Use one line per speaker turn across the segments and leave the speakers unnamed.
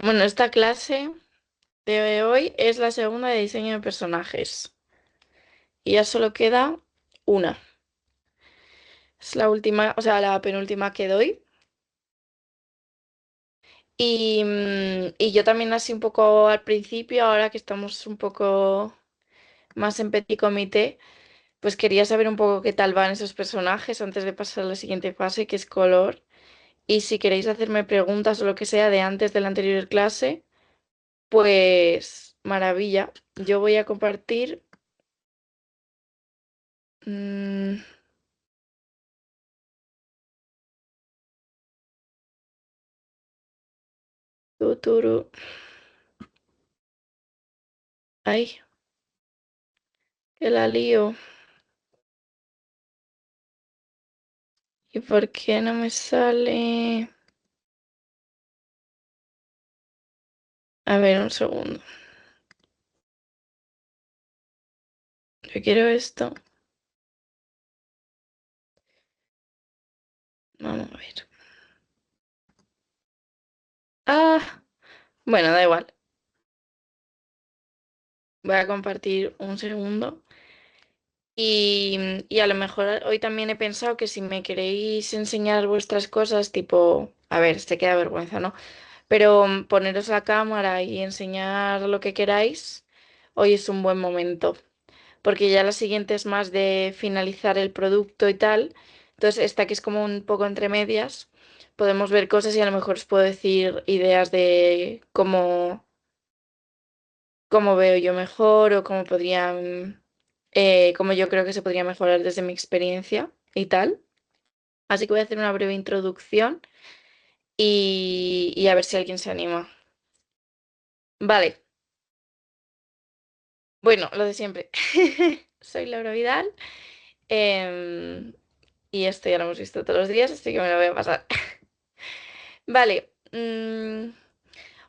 Bueno, esta clase de hoy es la segunda de diseño de personajes y ya solo queda una. Es la última, o sea, la penúltima que doy. Y yo también así un poco al principio, ahora que estamos un poco más en petit comité, pues quería saber un poco qué tal van esos personajes antes de pasar a la siguiente fase, que es color. Y si queréis hacerme preguntas o lo que sea de antes de la anterior clase, pues maravilla. Yo voy a compartir. mm, Tuturu. Ay, que la lío. ¿Y por qué no me sale? A ver, un segundo. Yo quiero esto. Vamos a ver. Ah, bueno, da igual. Voy a compartir un segundo. Y a lo mejor hoy también he pensado que si me queréis enseñar vuestras cosas, tipo, a ver, sé que da vergüenza, ¿no? Pero poneros la cámara y enseñar lo que queráis, hoy es un buen momento. Porque ya la siguiente es más de finalizar el producto y tal. Entonces, esta que es como un poco entre medias, podemos ver cosas y a lo mejor os puedo decir ideas de cómo veo yo mejor o cómo podrían, cómo yo creo que se podría mejorar desde mi experiencia y tal. Así que voy a hacer una breve introducción y a ver si alguien se anima. Vale, bueno, lo de siempre. Soy Laura Vidal. em, y esto ya lo hemos visto todos los días, así que me lo voy a pasar. Vale.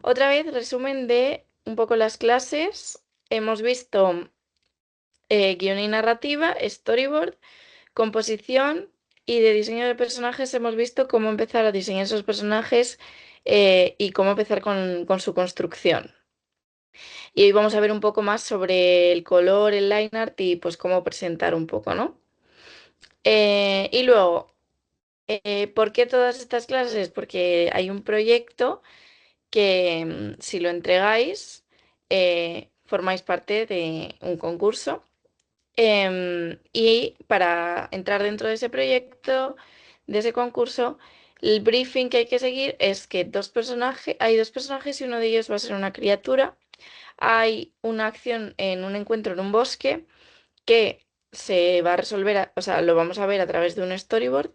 Otra vez, resumen de un poco las clases. Hemos visto guión y narrativa, storyboard, composición y de diseño de personajes hemos visto cómo empezar a diseñar esos personajes y cómo empezar con su construcción. Y hoy vamos a ver un poco más sobre el color, el line art y pues cómo presentar un poco, ¿no? Y luego, ¿por qué todas estas clases? Porque hay un proyecto que si lo entregáis, formáis parte de un concurso. Y para entrar dentro de ese proyecto, de ese concurso, el briefing que hay que seguir es que hay dos personajes y uno de ellos va a ser una criatura. Hay una acción en un encuentro en un bosque que se va a resolver, o sea, lo vamos a ver a través de un storyboard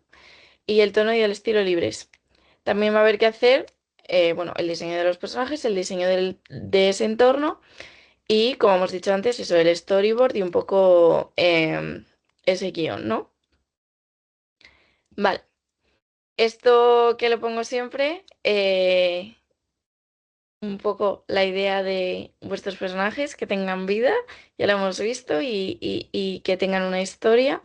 y el tono y el estilo libres. También va a haber que hacer, bueno, el diseño de los personajes, el diseño de ese entorno y, como hemos dicho antes, eso, el storyboard y un poco ese guión, ¿no? Vale, esto que lo pongo siempre, un poco la idea de vuestros personajes, que tengan vida, ya lo hemos visto, y que tengan una historia.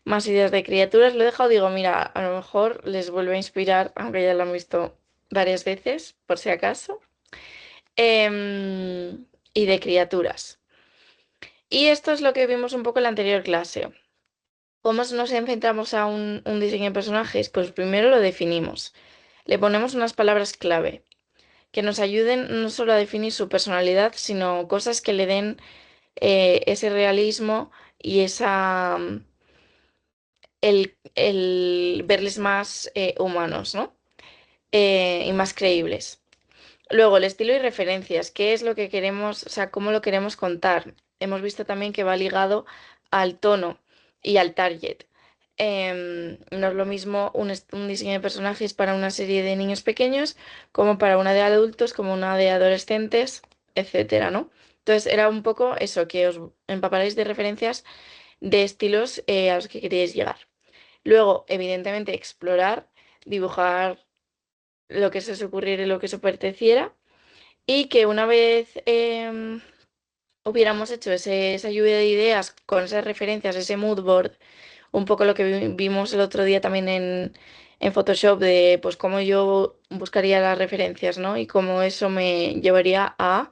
Más ideas de criaturas, lo he dejado, digo, mira, a lo mejor les vuelve a inspirar, aunque ya lo han visto varias veces, por si acaso. Y de criaturas. Y esto es lo que vimos un poco en la anterior clase. ¿Cómo nos enfrentamos a un diseño de personajes? Pues primero lo definimos. Le ponemos unas palabras clave que nos ayuden no solo a definir su personalidad, sino cosas que le den ese realismo y el verles más humanos, ¿no? Y más creíbles. Luego, el estilo y referencias, ¿qué es lo que queremos, o sea, cómo lo queremos contar? Hemos visto también que va ligado al tono y al target. No es lo mismo un diseño de personajes para una serie de niños pequeños como para una de adultos, como una de adolescentes, etcétera, ¿no? Entonces era un poco eso, que os empaparais de referencias de estilos a los que queríais llegar. Luego, evidentemente, explorar, dibujar lo que se os ocurriera y lo que os apeteciera. Y que una vez hubiéramos hecho esa lluvia de ideas con esas referencias, ese mood board, un poco lo que vimos el otro día también en Photoshop de pues cómo yo buscaría las referencias, ¿no? Y cómo eso me llevaría a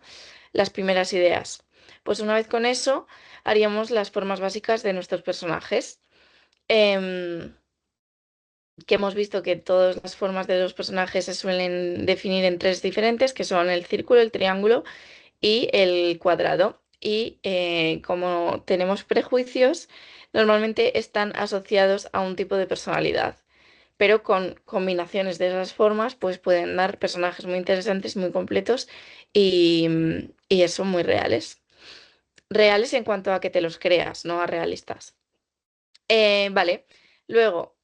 las primeras ideas. Pues una vez con eso, haríamos las formas básicas de nuestros personajes. Em, que hemos visto que todas las formas de los personajes se suelen definir en tres diferentes, que son el círculo, el triángulo y el cuadrado. Y como tenemos prejuicios, normalmente están asociados a un tipo de personalidad, pero con combinaciones de esas formas, pues pueden dar personajes muy interesantes, muy completos y eso, muy reales. Reales en cuanto a que te los creas, no a realistas. Vale, luego,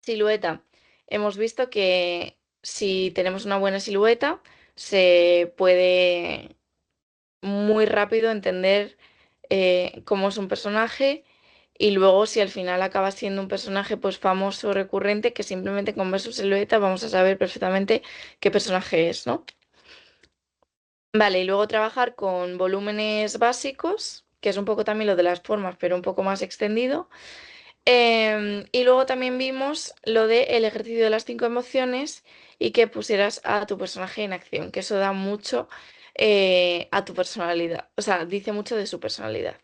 silueta. Hemos visto que si tenemos una buena silueta, se puede muy rápido entender cómo es un personaje y luego si al final acaba siendo un personaje pues famoso, recurrente, que simplemente con ver su silueta vamos a saber perfectamente qué personaje es, ¿no? Vale, y luego trabajar con volúmenes básicos, que es un poco también lo de las formas, pero un poco más extendido. Y luego también vimos lo de el ejercicio de las cinco emociones y que pusieras a tu personaje en acción, que eso da mucho a tu personalidad, o sea, dice mucho de su personalidad.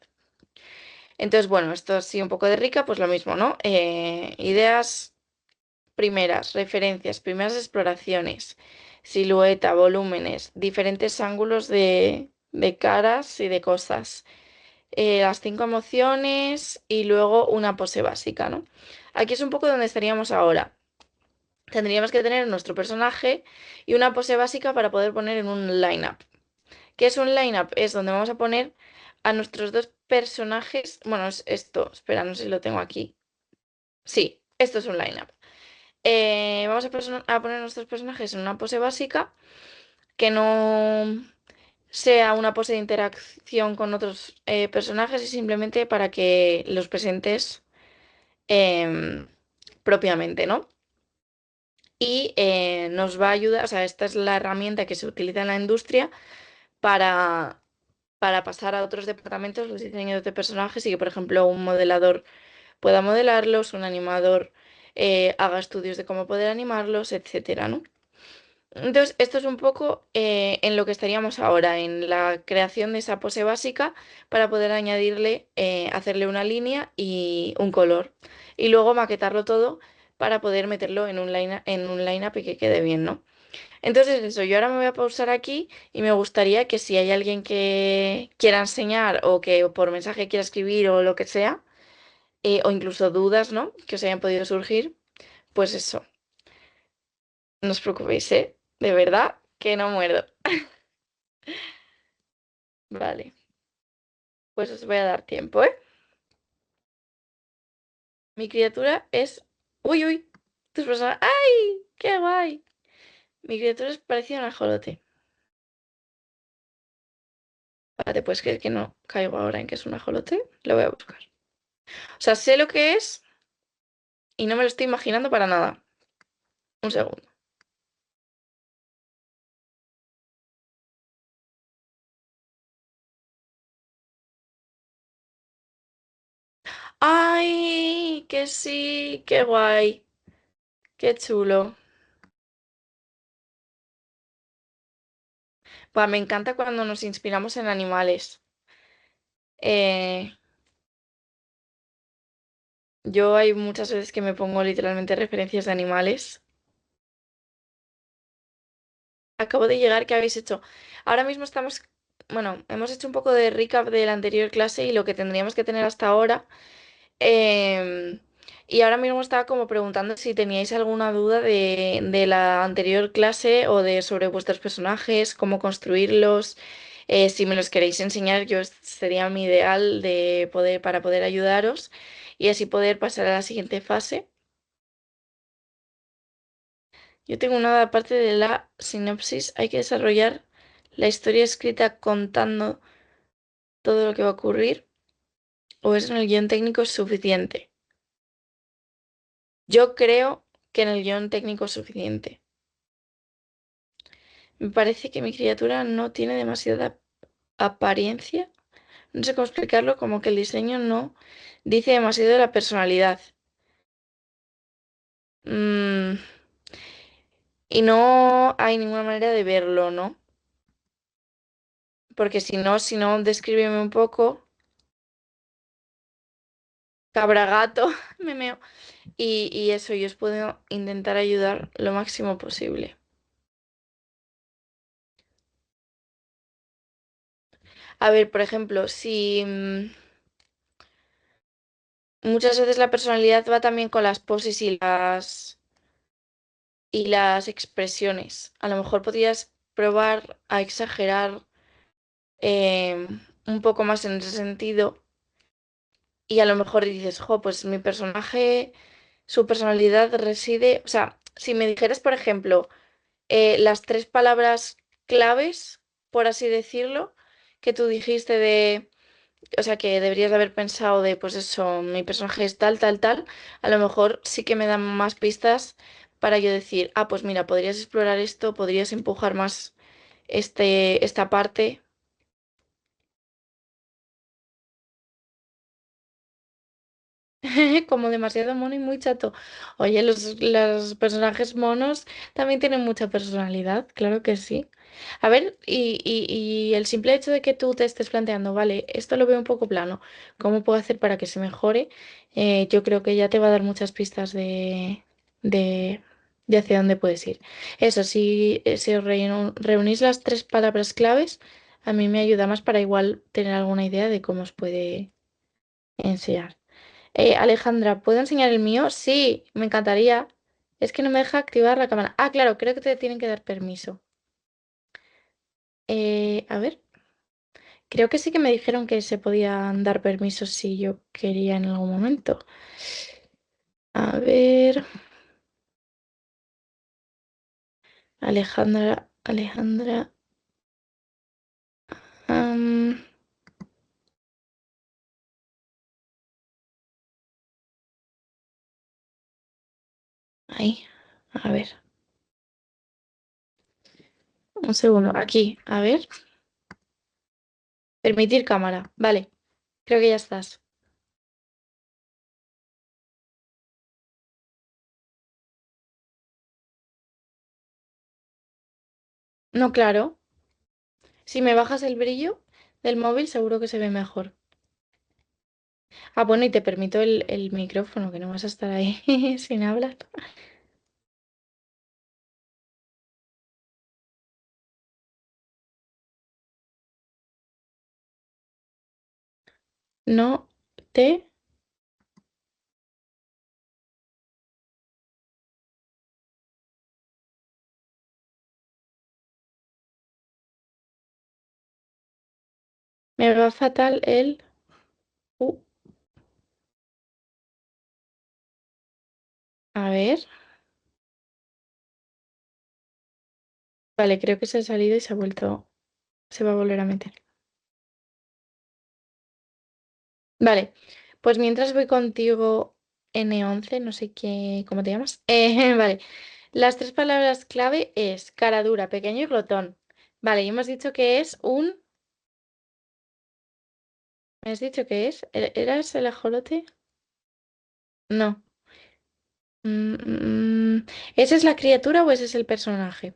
Entonces, bueno, esto sí un poco de rica, pues lo mismo, ¿no? Ideas primeras, referencias, primeras exploraciones, silueta, volúmenes, diferentes ángulos de caras y de cosas, las cinco emociones y luego una pose básica, ¿no? Aquí es un poco donde estaríamos ahora. Tendríamos que tener nuestro personaje y una pose básica para poder poner en un line-up. ¿Qué es un line-up? Es donde vamos a poner a nuestros dos personajes. Bueno, es esto, espera, no sé si lo tengo aquí. Sí, esto es un line-up. Vamos a poner nuestros personajes en una pose básica que no sea una pose de interacción con otros personajes y simplemente para que los presentes em, propiamente, ¿no? Y nos va a ayudar, o sea, esta es la herramienta que se utiliza en la industria para, para pasar a otros departamentos los diseños de personajes y que, por ejemplo, un modelador pueda modelarlos, un animador haga estudios de cómo poder animarlos, etcétera, ¿no? Entonces, esto es un poco en lo que estaríamos ahora, en la creación de esa pose básica para poder añadirle, hacerle una línea y un color. Y luego maquetarlo todo para poder meterlo en un line-up y que quede bien, ¿no? Entonces, eso, yo ahora me voy a pausar aquí y me gustaría que si hay alguien que quiera enseñar o que por mensaje quiera escribir o lo que sea, o incluso dudas, ¿no? Que os hayan podido surgir, pues eso, no os preocupéis, ¿eh? De verdad que no muerdo. Vale. Pues os voy a dar tiempo, ¿eh? Mi criatura es... ¡Uy, uy! Tus personas... ¡Ay! ¡Qué guay! Mi criatura es parecida a un ajolote. Vale, pues que no caigo ahora en que es un ajolote. Lo voy a buscar. O sea, sé lo que es y no me lo estoy imaginando para nada. Un segundo. ¡Ay! Que sí, qué guay, qué chulo. Buah, me encanta cuando nos inspiramos en animales. Eh, yo hay muchas veces que me pongo literalmente referencias de animales. Acabo de llegar, ¿qué habéis hecho? Ahora mismo estamos, bueno, hemos hecho un poco de recap de la anterior clase y lo que tendríamos que tener hasta ahora. Em, y ahora mismo estaba como preguntando si teníais alguna duda de la anterior clase o de sobre vuestros personajes, cómo construirlos. Si me los queréis enseñar, yo sería mi ideal de poder, para poder ayudaros y así poder pasar a la siguiente fase. Yo tengo una aparte de la sinopsis, hay que desarrollar la historia escrita contando todo lo que va a ocurrir, o eso en el guión técnico es suficiente. Yo creo que en el guión técnico es suficiente. Me parece que mi criatura no tiene demasiada apariencia. No sé cómo explicarlo, como que el diseño no dice demasiado de la personalidad. Mm, y no hay ninguna manera de verlo, ¿no? Porque si no, descríbeme un poco. Cabra gato, me meo. Y eso, yo os puedo intentar ayudar lo máximo posible. A ver, por ejemplo, si muchas veces la personalidad va también con las poses y las expresiones. A lo mejor podrías probar a exagerar un poco más en ese sentido y a lo mejor dices, jo, pues mi personaje, su personalidad reside, o sea, si me dijeras, por ejemplo, las tres palabras claves, por así decirlo, que tú dijiste o sea, que deberías de haber pensado de, pues eso, mi personaje es tal, tal, tal, a lo mejor sí que me dan más pistas para yo decir, ah, pues mira, podrías explorar esto, podrías empujar más esta parte. Como demasiado mono y muy chato. Oye, los personajes monos también tienen mucha personalidad, claro que sí. A ver, y el simple hecho de que tú te estés planteando, vale, esto lo veo un poco plano, ¿cómo puedo hacer para que se mejore? Yo creo que ya te va a dar muchas pistas de, de hacia dónde puedes ir. Eso, si os reunís las tres palabras claves, a mí me ayuda más para igual tener alguna idea de cómo os puede enseñar. Alejandra, ¿puedo enseñar el mío? Sí, me encantaría. Es que no me deja activar la cámara. Ah, claro, creo que te tienen que dar permiso. A ver, creo que sí que me dijeron que se podían dar permisos si yo quería en algún momento. A ver, Alejandra, Alejandra. am, Ahí, a ver, un segundo. Aquí, a ver. Permitir cámara. Vale, creo que ya estás. No, claro. Si me bajas el brillo del móvil, seguro que se ve mejor. Ah, bueno, y te permito el micrófono, que no vas a estar ahí sin hablar. No te... Me va fatal el... Uh, a ver. Vale, creo que se ha salido y se ha vuelto... Se va a volver a meter. Vale, pues mientras voy contigo N11, no sé qué... ¿Cómo te llamas? Vale, las tres palabras clave es cara dura, pequeño y glotón. Vale, y hemos dicho que es un... ¿Me has dicho que es? ¿Eras el ajolote? No. ¿Esa es la criatura o ese es el personaje?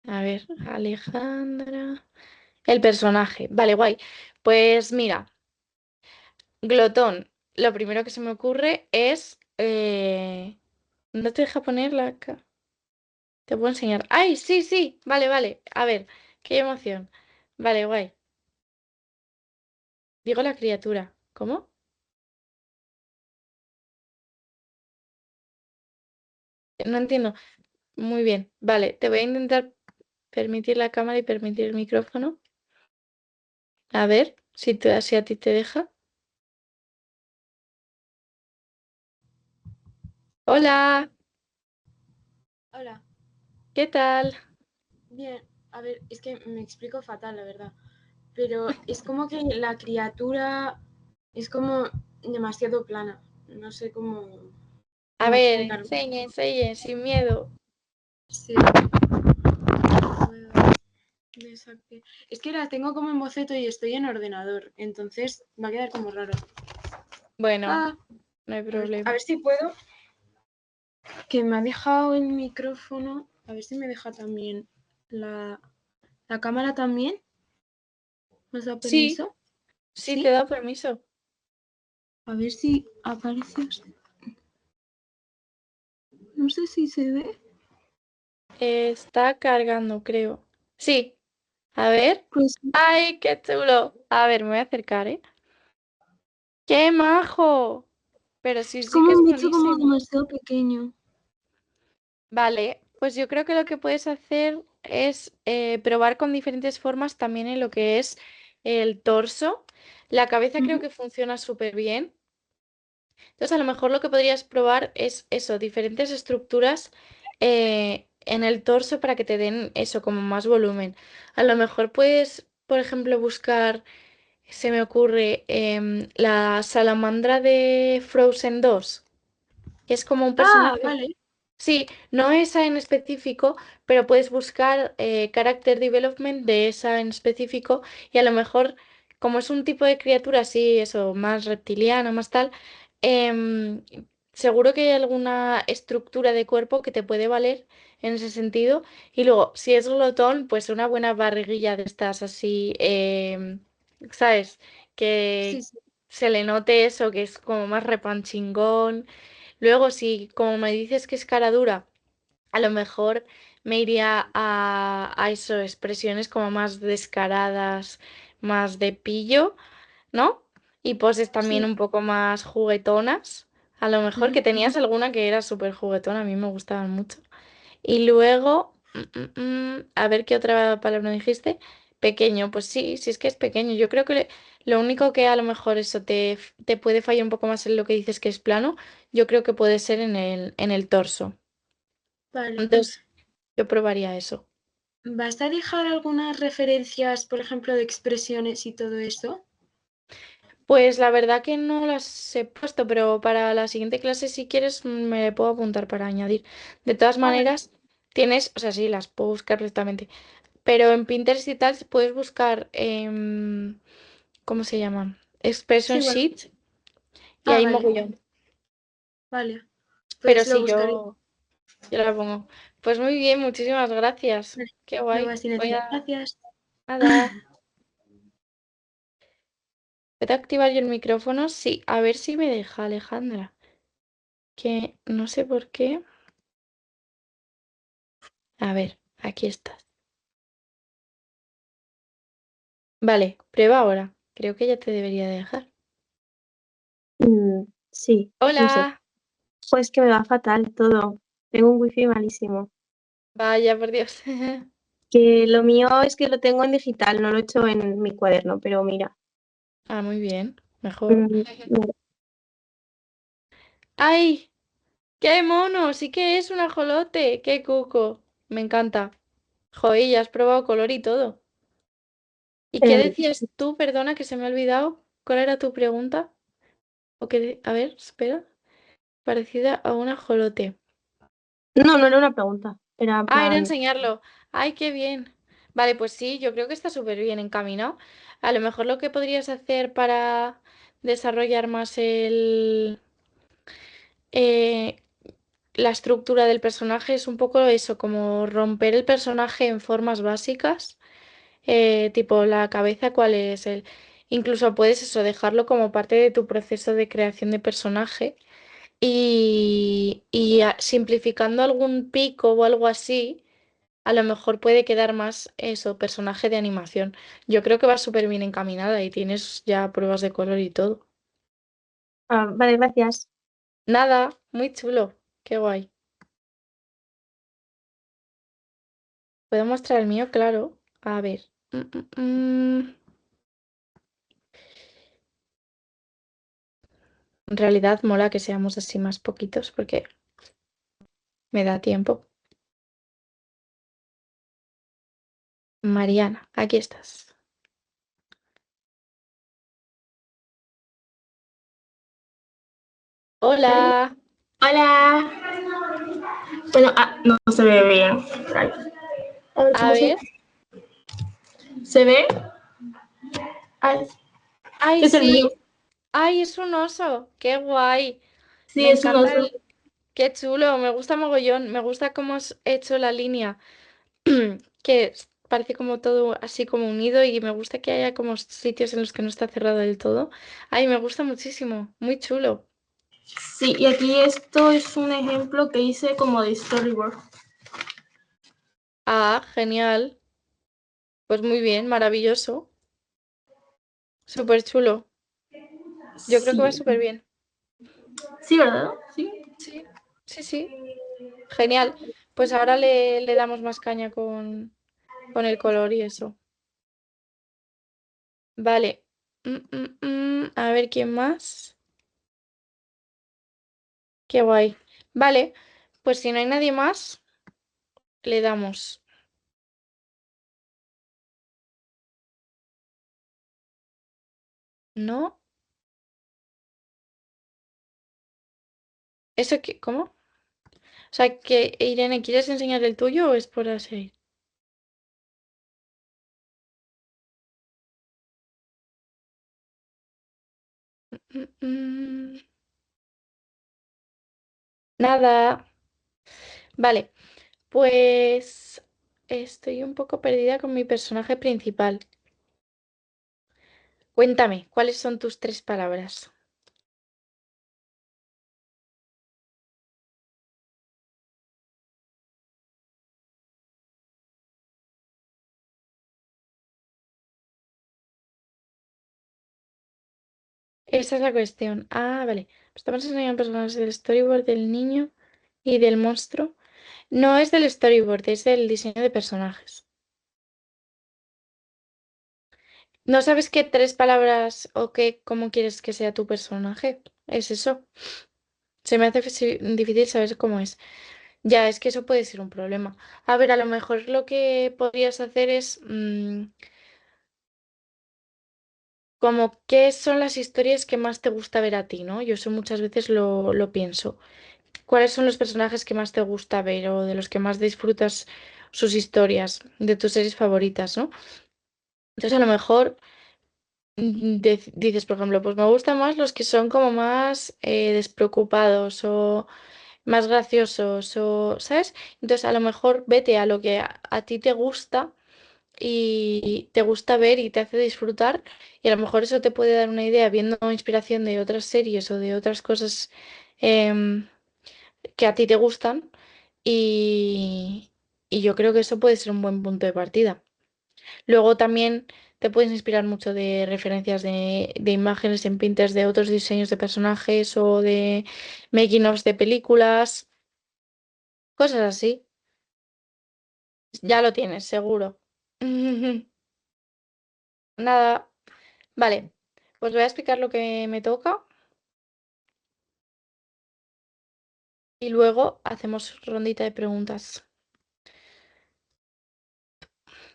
A ver, Alejandra. El personaje. Vale, guay. Pues mira, glotón. Lo primero que se me ocurre es... ¿No te deja poner Te puedo enseñar. ¡Ay, sí, sí! Vale, vale. A ver, qué emoción. Vale, guay. Digo la criatura. ¿Cómo? No entiendo. Muy bien. Vale, te voy a intentar permitir la cámara y permitir el micrófono. A ver si a ti te deja. Hola,
Hola,
¿qué tal?
bien. A ver, es que me explico fatal, la verdad. Pero es como que la criatura es como demasiado plana. No sé
A
cómo
ver,
explicarlo.
enseñe, sin miedo.
Sí, puedo- Exacto. Es que la tengo como en boceto y estoy en ordenador, entonces va a quedar como raro.
Bueno,
Ah,
no hay
a
problema.
ver si puedo. Que me ha dejado el micrófono. A ver si me deja también la cámara también. ¿Me da
Sí,
permiso?
sí, te
¿Sí?
da permiso.
A ver si aparece. No sé si se ve.
Está cargando, creo. Sí, a ver.
Pues
¡Ay, qué chulo! A ver, me voy a acercar, ¿eh? ¡Qué majo! Pero sí,
es
sí que
como
es
un bicho como
buenísimo.
demasiado pequeño.
Vale, pues yo creo que lo que puedes hacer es probar con diferentes formas también en lo que es el torso. La cabeza creo
Ujú.
que funciona súper bien. Entonces, a lo mejor lo que podrías probar es eso, diferentes estructuras en el torso para que te den eso, como más volumen. A lo mejor puedes, por ejemplo, buscar, se me ocurre, la salamandra de Frozen 2, que es como un
Ah,
personaje.
vale.
Sí, no esa en específico, pero puedes buscar character development de esa en específico y a lo mejor, como es un tipo de criatura así, eso, más reptiliana, más tal, em, seguro que hay alguna estructura de cuerpo que te puede valer en ese sentido. Y luego, si es glotón, pues una buena barriguilla de estas así, ¿sabes?
Sí,
Que
sí.
se le note eso, que es como más repanchingón. Luego, si como me dices que es cara dura, a lo mejor me iría a eso, expresiones como más descaradas, más de pillo, ¿no? Y poses también
Sí.
un poco más juguetonas. A lo mejor
Ujú.
que tenías alguna que era súper juguetona, a mí me gustaban mucho. Y luego, a ver qué otra palabra dijiste. Pequeño, pues sí, sí es que es pequeño. Yo creo que lo único que a lo mejor eso te puede fallar un poco más en lo que dices que es plano, yo creo que puede ser en el torso.
Vale.
Entonces, yo probaría eso.
¿Vas a dejar algunas referencias, por ejemplo, de expresiones y todo eso?
Pues la verdad que no las he puesto, pero para la siguiente clase, si quieres, me puedo apuntar para añadir. De todas
Ah, vale.
maneras, tienes, o sea, sí, las puedo buscar perfectamente. Pero en Pinterest y tal puedes buscar, ¿cómo se llaman? Expression
Sí, bueno.
Sheet y
Ah,
hay
vale.
mogollón.
Vale.
Pero
Pues lo
sí,
buscaré.
yo la pongo. Pues muy bien, muchísimas gracias.
Vale.
Qué
No
guay.
vas sin
Voy
nada.
a...
Gracias.
Nada. ¿Puedo activar yo el micrófono? Sí, a ver si me deja Alejandra. Que no sé por qué. A ver, aquí estás. Vale, prueba ahora. Creo que ya te debería de dejar.
Sí, no sé.
Hola.
Pues que me va fatal todo. Tengo un wifi malísimo.
Vaya, por Dios.
Que lo mío es que lo tengo en digital, no lo he hecho en mi cuaderno, pero mira.
Ah, muy bien. Mejor.
mm, no.
¡Ay! ¡Qué mono! Sí que es un ajolote. ¡Qué cuco! Me encanta. Joder, ya has probado color y todo. ¿Y qué decías tú? Perdona que se me ha olvidado. ¿Cuál era tu pregunta? ¿O qué? A ver, espera. Parecida a un ajolote.
No, no era una pregunta. Era en
Ah, era
plan.
enseñarlo. ¡Ay, qué bien! Vale, pues sí, yo creo que está súper bien encaminado. A lo mejor lo que podrías hacer para desarrollar más eh, la estructura del personaje es un poco eso, como romper el personaje en formas básicas, tipo la cabeza, cuál es el... Incluso puedes eso, dejarlo como parte de tu proceso de creación de personaje y simplificando algún pico o algo así, a lo mejor puede quedar más eso, personaje de animación. Yo creo que va súper bien encaminada y tienes ya pruebas de color y todo.
Vale, gracias.
Nada, muy chulo, qué guay. ¿Puedo mostrar el mío? Claro. A ver. En realidad mola que seamos así más poquitos porque me da tiempo. Mariana, aquí estás. Hola.
Hola. Bueno, no se ve bien. Vale. A ver
A
cómo se.
ver.
¿Se ve? Ay,
¡Ay,
es el mío.
sí! ¡Ay, es un oso! ¡Qué guay!
Sí,
Me
es un
encanta
oso.
¡Qué chulo! Me gusta mogollón. Me gusta cómo has hecho la línea. Parece como todo así como unido y me gusta que haya como sitios en los que no está cerrado del todo. Ay, me gusta muchísimo. Muy chulo.
Sí, y aquí esto es un ejemplo que hice como de storyboard.
Ah, genial. Pues muy bien, maravilloso. Súper chulo. Yo creo que va
Sí,
súper bien.
sí, ¿verdad? Sí.
Sí, sí, sí. Genial. Pues ahora le damos más caña con el color y eso. Vale. A ver quién más. Qué guay. Vale, pues si no hay nadie más, le damos. ¿No? ¿Eso qué? ¿Cómo? O sea, que Irene, ¿quieres enseñar el tuyo o es por así? Mm, mm, Nada. Vale, pues estoy un poco perdida con mi personaje principal. Cuéntame, ¿cuáles son tus tres palabras? Esa es la cuestión. Ah, vale. Pues estamos enseñando personajes del storyboard del niño y del monstruo. No es del storyboard, es del diseño de personajes. ¿No sabes qué tres palabras o qué, cómo quieres que sea tu personaje? ¿Es eso? Se me hace difícil saber cómo es. Ya, es que eso puede ser un problema. A ver, a lo mejor lo que podrías hacer es como qué son las historias que más te gusta ver a ti, ¿no? Yo eso muchas veces lo pienso. ¿Cuáles son los personajes que más te gusta ver o de los que más disfrutas sus historias, de tus series favoritas, ¿no? Entonces a lo mejor dices, por ejemplo, pues me gustan más los que son como más despreocupados o más graciosos o, ¿sabes? Entonces a lo mejor vete a lo que a ti te gusta y te gusta ver y te hace disfrutar y a lo mejor eso te puede dar una idea viendo inspiración de otras series o de otras cosas em, que a ti te gustan y, y yo creo que eso puede ser un buen punto de partida. Luego también te puedes inspirar mucho de referencias de imágenes en Pinterest de otros diseños de personajes o de making ofs de películas, cosas así. Ya lo tienes, seguro. Nada, vale. Pues voy a explicar lo que me toca y luego hacemos rondita de preguntas.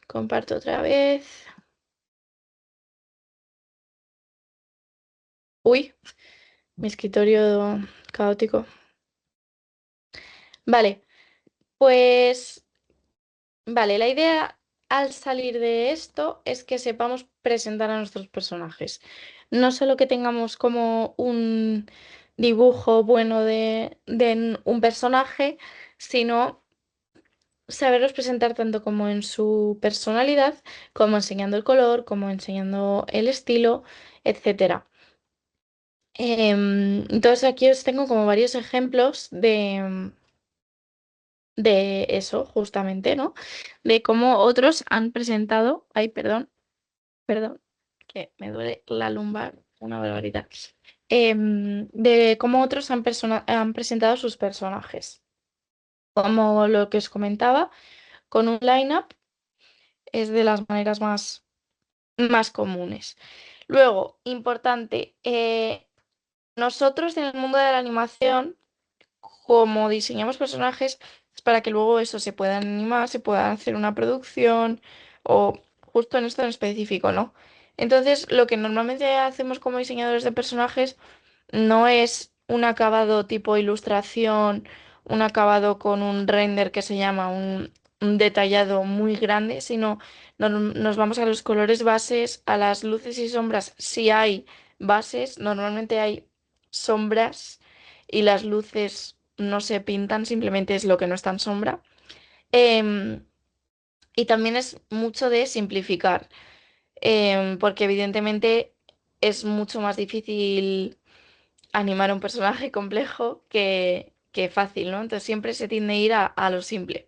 Comparto otra vez. Uy, mi escritorio caótico. Vale, pues vale, la idea al salir de esto es que sepamos presentar a nuestros personajes. No solo que tengamos como un dibujo bueno de un personaje, sino saberlos presentar tanto como en su personalidad, como enseñando el color, como enseñando el estilo, etcétera. Entonces aquí os tengo como varios ejemplos de eso, justamente, ¿no? De cómo otros han presentado, ay, perdón, que me duele la lumbar, una barbaridad. De cómo otros han presentado sus personajes. Como lo que os comentaba, con un line-up es de las maneras más comunes. Luego, importante, nosotros en el mundo de la animación como diseñamos personajes, es para que luego eso se puedan animar, se pueda hacer una producción o justo en esto en específico, ¿no? Entonces, lo que normalmente hacemos como diseñadores de personajes no es un acabado tipo ilustración, un acabado con un render que se llama un detallado muy grande, sino nos vamos a los colores bases, a las luces y sombras. Si hay bases, normalmente hay sombras y las luces no se pintan, simplemente es lo que no está en sombra. Em, y también es mucho de simplificar, porque evidentemente es mucho más difícil animar un personaje complejo que fácil, ¿no? Entonces siempre se tiende a ir a lo simple.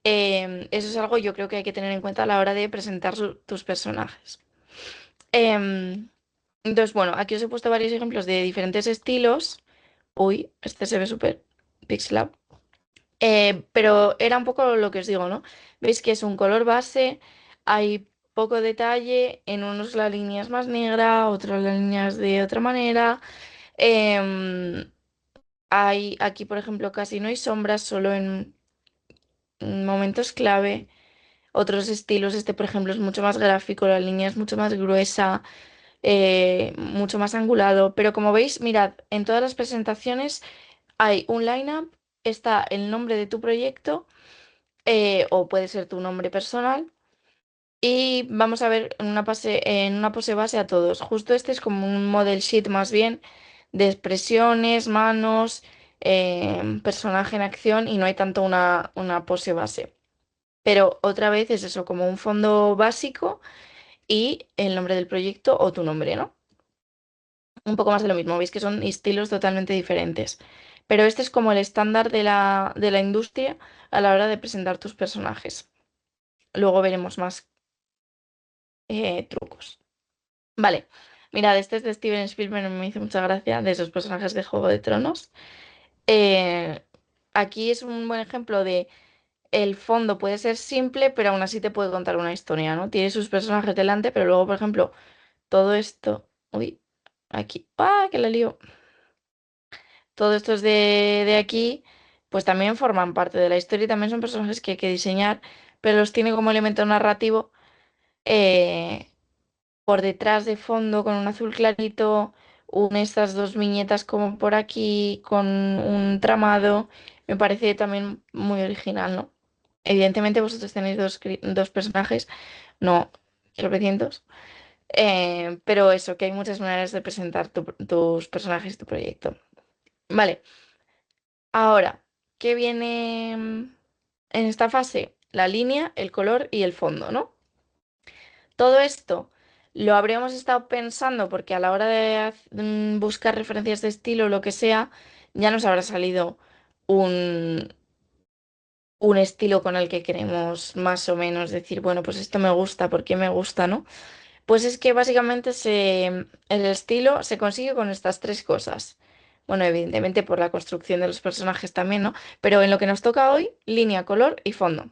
Eso es algo yo creo que hay que tener en cuenta a la hora de presentar tus personajes. Em, entonces, bueno, aquí os he puesto varios ejemplos de diferentes estilos. Uy, este se ve súper pixelado. Pero era un poco lo que os digo, ¿no? Veis que es un color base, hay poco detalle, en unos la línea es más negra, otros la línea es de otra manera. Em, Hay aquí, por ejemplo, casi no hay sombras, solo en momentos clave. Otros estilos, este, por ejemplo, es mucho más gráfico, la línea es mucho más gruesa, mucho más angulado. Pero como veis, mirad, en todas las presentaciones hay un lineup, está el nombre de tu proyecto, o puede ser tu nombre personal. Y vamos a ver en una pose base a todos. Justo este es como un model sheet más bien de expresiones, manos, personaje en acción y no hay tanto una pose base. Pero otra vez es eso, como un fondo básico y el nombre del proyecto o tu nombre, ¿no? Un poco más de lo mismo, veis que son estilos totalmente diferentes. Pero este es como el estándar de la industria a la hora de presentar tus personajes. Luego veremos más trucos. Vale, mirad, este es de Steven Spielberg, me hizo mucha gracia, de esos personajes de Juego de Tronos. Eh, Aquí es un buen ejemplo de el fondo puede ser simple, pero aún así te puede contar una historia, ¿no? Tiene sus personajes delante, pero luego, por ejemplo, todo esto. Uy, aquí. ¡Ah, que la lío! Todo esto es de aquí, pues también forman parte de la historia y también son personajes que hay que diseñar, pero los tiene como elemento narrativo. eh, por detrás de fondo con un azul clarito, estas dos viñetas como por aquí, con un tramado, me parece también muy original, ¿no? Evidentemente vosotros tenéis dos personajes, no tropecientos, pero eso, que hay muchas maneras de presentar tus personajes y tu proyecto. Vale, ahora, ¿qué viene en esta fase? La línea, el color y el fondo, ¿no? Todo esto lo habríamos estado pensando porque a la hora de buscar referencias de estilo o lo que sea, ya nos habrá salido un, un estilo con el que queremos más o menos decir, bueno, pues esto me gusta, ¿por qué me gusta, no? Pues es que básicamente el estilo se consigue con estas tres cosas. Bueno, evidentemente por la construcción de los personajes también, ¿no? Pero en lo que nos toca hoy, línea, color y fondo.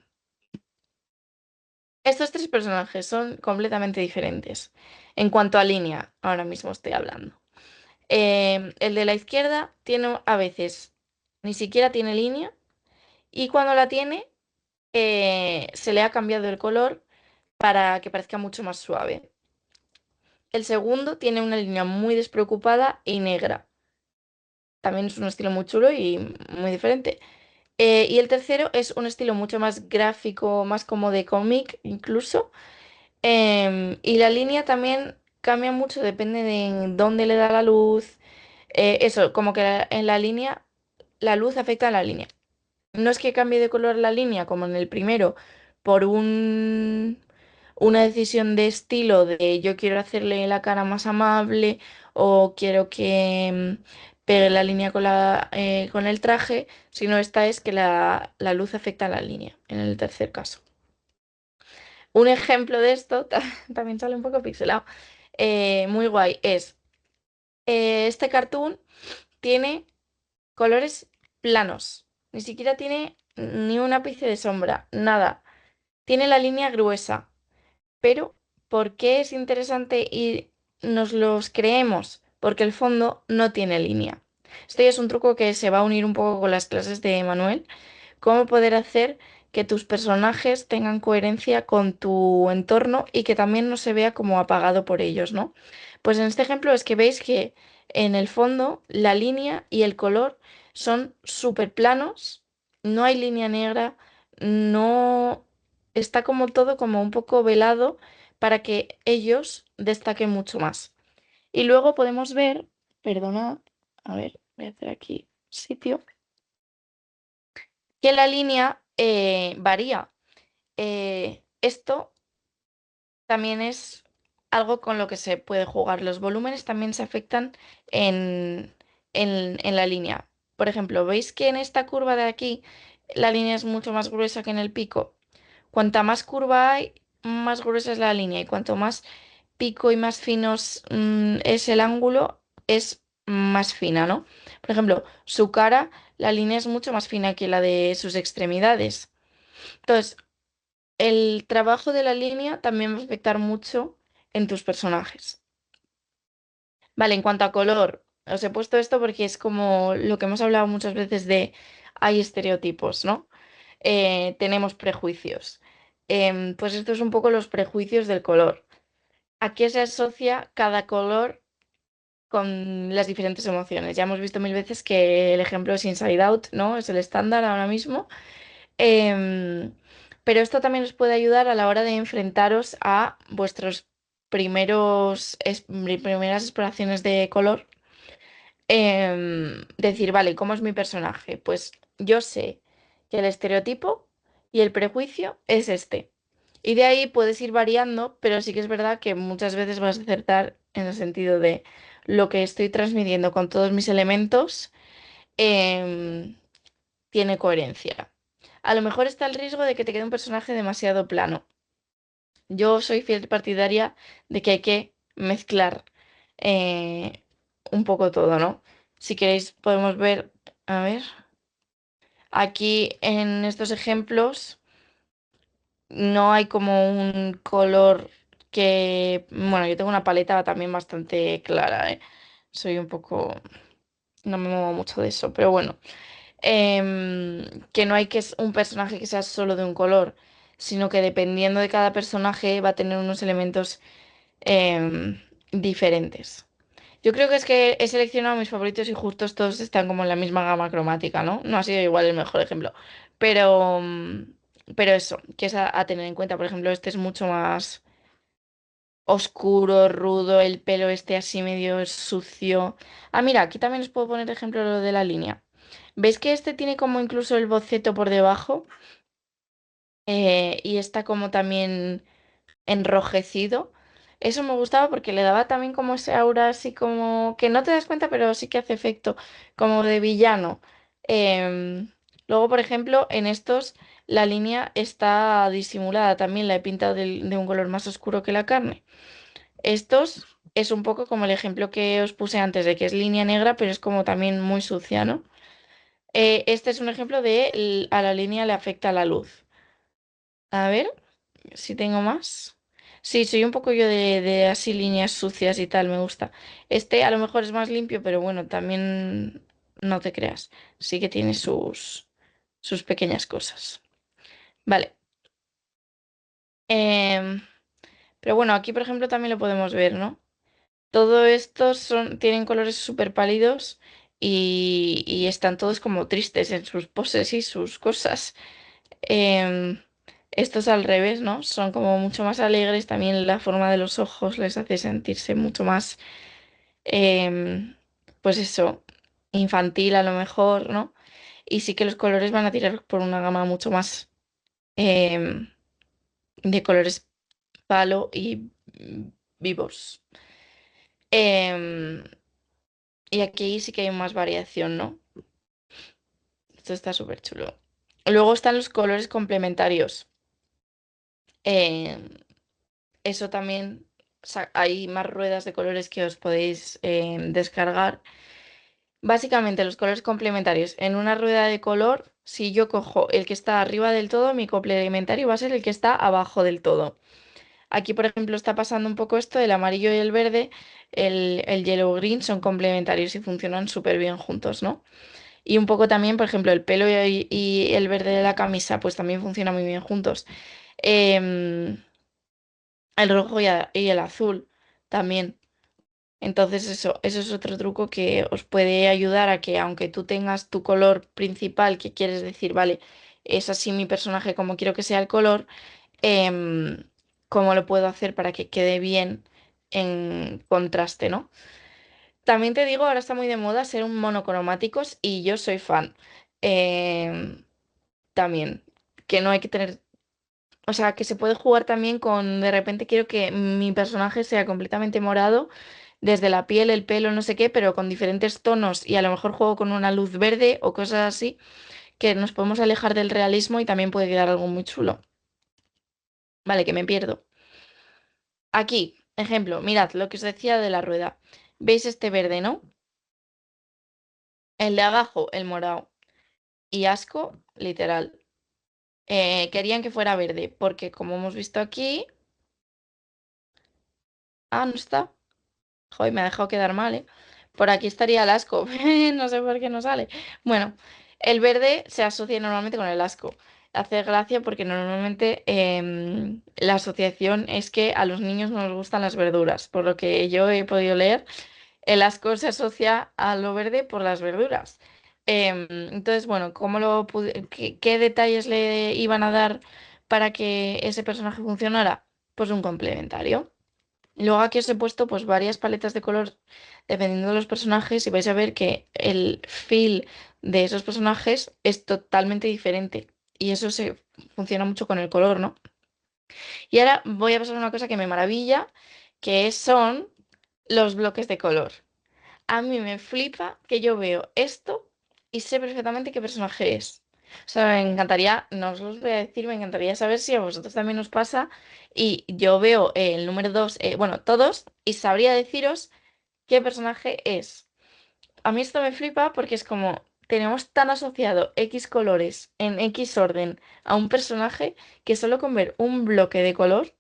Estos tres personajes son completamente diferentes. En cuanto a línea, ahora mismo estoy hablando. El de la izquierda tiene a veces ni siquiera tiene línea y cuando la tiene se le ha cambiado el color para que parezca mucho más suave. El segundo tiene una línea muy despreocupada y negra. También es un estilo muy chulo y muy diferente. Y el tercero es un estilo mucho más gráfico, más como de cómic incluso. Y la línea también cambia mucho, depende de dónde le da la luz. Eso, como que en la línea, la luz afecta a la línea. No es que cambie de color la línea, como en el primero, por una decisión de estilo, de yo quiero hacerle la cara más amable o quiero que pegue la línea con el traje, sino esta es que la luz afecta a la línea, en el tercer caso. Un ejemplo de esto, también sale un poco pixelado, muy guay, es este cartoon tiene colores planos, ni siquiera tiene ni un ápice de sombra, nada. Tiene la línea gruesa, pero ¿por qué es interesante y nos los creemos? Porque el fondo no tiene línea. Esto ya es un truco que se va a unir un poco con las clases de Manuel. Cómo poder hacer que tus personajes tengan coherencia con tu entorno y que también no se vea como apagado por ellos, ¿no? Pues en este ejemplo es que veis que en el fondo la línea y el color son súper planos, no hay línea negra, no está como todo como un poco velado para que ellos destaquen mucho más. Y luego podemos ver, perdona, a ver, voy a hacer aquí sitio, que la línea varía. Esto también es algo con lo que se puede jugar. Los volúmenes también se afectan en, en la línea. Por ejemplo, ¿veis que en esta curva de aquí la línea es mucho más gruesa que en el pico? Cuanta más curva hay, más gruesa es la línea y cuanto más pico y más finos es el ángulo, es más fina, ¿no? Por ejemplo, su cara, la línea es mucho más fina que la de sus extremidades. Entonces, el trabajo de la línea también va a afectar mucho en tus personajes. Vale, en cuanto a color, os he puesto esto porque es como lo que hemos hablado muchas veces de hay estereotipos, ¿no? Tenemos prejuicios. Pues esto es un poco los prejuicios del color. ¿A qué se asocia cada color con las diferentes emociones? Ya hemos visto mil veces que el ejemplo es Inside Out, ¿no? Es el estándar ahora mismo. Em, pero esto también os puede ayudar a la hora de enfrentaros a vuestros primeras exploraciones de color. Decir, vale, ¿cómo es mi personaje? Pues yo sé que el estereotipo y el prejuicio es este. Y de ahí puedes ir variando, pero sí que es verdad que muchas veces vas a acertar en el sentido de lo que estoy transmitiendo con todos mis elementos em, tiene coherencia. A lo mejor está el riesgo de que te quede un personaje demasiado plano. Yo soy fiel partidaria de que hay que mezclar eh, un poco todo, ¿no? Si queréis podemos ver, a ver, aquí en estos ejemplos no hay como un color que, bueno, yo tengo una paleta también bastante clara, ¿eh? Soy un poco, no me muevo mucho de eso, pero bueno. Que no hay que es un personaje que sea solo de un color, sino que dependiendo de cada personaje va a tener unos elementos diferentes. Yo creo que es que he seleccionado mis favoritos y justos todos están como en la misma gama cromática, ¿no? No ha sido igual el mejor ejemplo, pero, pero eso, que es a tener en cuenta. Por ejemplo, este es mucho más oscuro, rudo, el pelo este así medio sucio. Ah, mira, aquí también os puedo poner ejemplo lo de la línea. ¿Veis que este tiene como incluso el boceto por debajo? Y está como también enrojecido. Eso me gustaba porque le daba también como ese aura así como que no te das cuenta, pero sí que hace efecto, como de villano. Em, Luego, por ejemplo, en estos la línea está disimulada, también la he pintado de un color más oscuro que la carne. Estos es un poco como el ejemplo que os puse antes de que es línea negra, pero es como también muy sucia, ¿no? Este es un ejemplo de a la línea le afecta la luz. A ver si tengo más. Sí, soy un poco yo de así líneas sucias y tal, me gusta. Este a lo mejor es más limpio, pero bueno, también no te creas. Sí que tiene sus pequeñas cosas. Vale. Em, pero bueno, aquí por ejemplo también lo podemos ver, ¿no? Todo estos tienen colores súper pálidos y están todos como tristes en sus poses y sus cosas. Em, Estos al revés, ¿no? Son como mucho más alegres, también la forma de los ojos les hace sentirse mucho más, em, pues eso, infantil a lo mejor, ¿no? Y sí que los colores van a tirar por una gama mucho más em, de colores palo y vivos. Em, y aquí sí que hay más variación, ¿no? Esto está súper chulo. Luego están los colores complementarios. Em, Eso también, hay más ruedas de colores que os podéis descargar. Básicamente los colores complementarios. En una rueda de color, si yo cojo el que está arriba del todo, mi complementario va a ser el que está abajo del todo. Aquí, por ejemplo, está pasando un poco esto, el amarillo y el verde, el yellow green son complementarios y funcionan súper bien juntos, ¿no? Y un poco también, por ejemplo, el pelo y el verde de la camisa, pues también funcionan muy bien juntos. Em, el rojo y el azul también. Entonces eso es otro truco que os puede ayudar a que aunque tú tengas tu color principal, que quieres decir, vale, es así mi personaje como quiero que sea el color, em, cómo lo puedo hacer para que quede bien en contraste, ¿no? También te digo, ahora está muy de moda ser un monocromáticos y yo soy fan. Em, También, que no hay que tener, o sea, que se puede jugar también con, de repente quiero que mi personaje sea completamente morado, desde la piel, el pelo, no sé qué, pero con diferentes tonos y a lo mejor juego con una luz verde o cosas así, que nos podemos alejar del realismo y también puede quedar algo muy chulo. Vale, que me pierdo. Aquí, ejemplo, mirad lo que os decía de la rueda. ¿Veis este verde, no? El de abajo, el morado. Y asco, literal. Querían que fuera verde, porque como hemos visto aquí... Ah, no está. Joder, me ha dejado quedar mal, ¿eh? Por aquí estaría el asco. No sé por qué no sale. Bueno, el verde se asocia normalmente con el asco. Hace gracia porque normalmente la asociación es que a los niños no les gustan las verduras. Por lo que yo he podido leer, el asco se asocia a lo verde por las verduras. Entonces, bueno, qué detalles le iban a dar para que ese personaje funcionara? Pues un complementario. Luego aquí os he puesto pues varias paletas de color dependiendo de los personajes y vais a ver que el feel de esos personajes es totalmente diferente y eso se funciona mucho con el color, ¿no? Y ahora voy a pasar a una cosa que me maravilla, son los bloques de color. A mí me flipa que yo veo esto y sé perfectamente qué personaje es. O sea, me encantaría, no os los voy a decir, me encantaría saber si a vosotros también os pasa. Y yo veo el número 2, bueno, todos, y sabría deciros qué personaje es. A mí esto me flipa porque es como tenemos tan asociado X colores en X orden a un personaje que solo con ver un bloque de color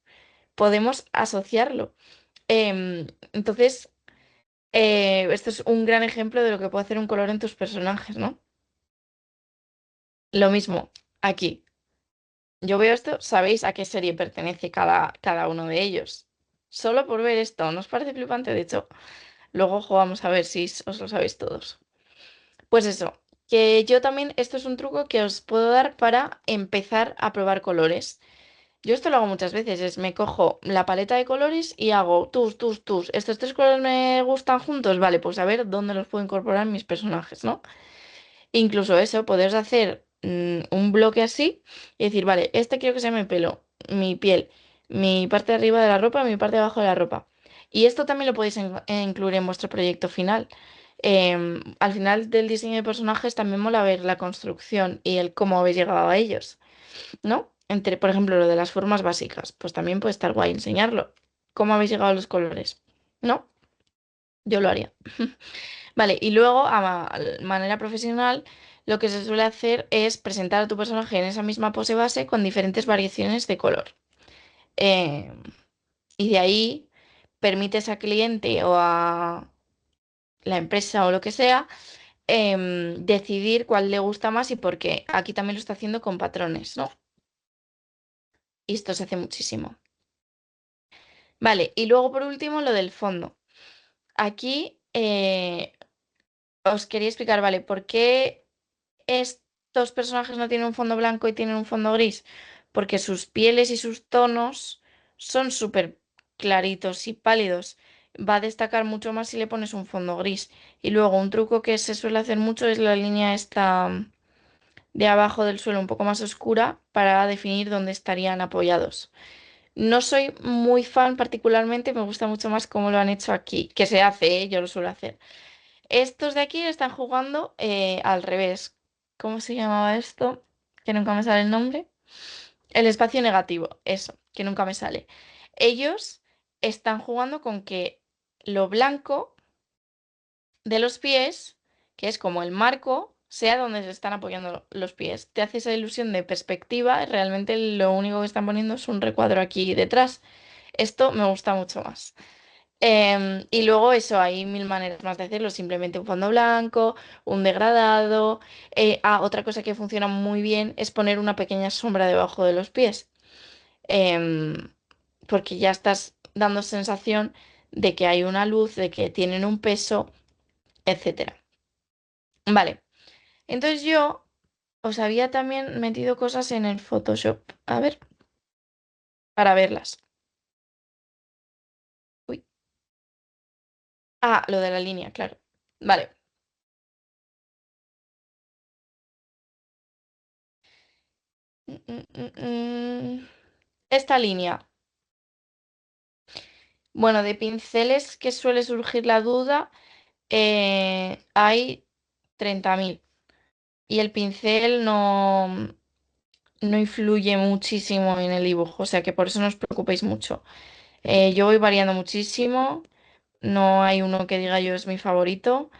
podemos asociarlo. Entonces, esto es un gran ejemplo de lo que puede hacer un color en tus personajes, ¿no? Lo mismo aquí. Yo veo esto, sabéis a qué serie pertenece cada uno de ellos. Solo por ver esto, ¿no os parece flipante? De hecho, luego jugamos a ver si os lo sabéis todos. Pues eso, que yo también, esto es un truco que os puedo dar para empezar a probar colores. Yo esto lo hago muchas veces, es me cojo la paleta de colores y hago tus. Estos tres colores me gustan juntos, vale, pues a ver dónde los puedo incorporar en mis personajes, ¿no? Incluso eso, podéis hacer un bloque así y decir, vale, este quiero que sea mi pelo, mi piel, mi parte de arriba de la ropa, mi parte de abajo de la ropa. Y esto también lo podéis incluir en vuestro proyecto final. Al final del diseño de personajes también mola ver la construcción y el cómo habéis llegado a ellos, ¿no? Entre, por ejemplo, lo de las formas básicas, pues también puede estar guay enseñarlo. ¿Cómo habéis llegado a los colores? ¿No? Yo lo haría. Vale, y luego manera profesional, lo que se suele hacer es presentar a tu personaje en esa misma pose base con diferentes variaciones de color. Eh, y de ahí permites a cliente o a la empresa o lo que sea decidir cuál le gusta más y por qué. Aquí también lo está haciendo con patrones, ¿no? Y esto se hace muchísimo. Vale, y luego por último lo del fondo. Aquí os quería explicar, ¿vale? ¿Por qué estos personajes no tienen un fondo blanco y tienen un fondo gris? Porque sus pieles y sus tonos son súper claritos y pálidos. Va a destacar mucho más si le pones un fondo gris. Y luego un truco que se suele hacer mucho es la línea esta de abajo del suelo un poco más oscura para definir dónde estarían apoyados. No soy muy fan particularmente, me gusta mucho más cómo lo han hecho aquí, que se hace, yo lo suelo hacer. Estos de aquí están jugando al revés. ¿Cómo se llamaba esto? Que nunca me sale el nombre. El espacio negativo, eso, que nunca me sale. Ellos están jugando con que lo blanco de los pies, que es como el marco, sea donde se están apoyando los pies. Te hace esa ilusión de perspectiva, realmente lo único que están poniendo es un recuadro aquí detrás. Esto me gusta mucho más. Y luego eso, hay mil maneras más de hacerlo, simplemente un fondo blanco, un degradado. Otra cosa que funciona muy bien es poner una pequeña sombra debajo de los pies, em, porque ya estás dando sensación de que hay una luz, de que tienen un peso, etcétera. Vale, entonces yo os había también metido cosas en el Photoshop. A ver, para verlas. Uy. Ah, lo de la línea, claro. Vale. Esta línea. Bueno, de pinceles que suele surgir la duda, hay 30.000. Y el pincel no influye muchísimo en el dibujo, o sea que por eso no os preocupéis mucho. Yo voy variando muchísimo, no hay uno que diga yo es mi favorito.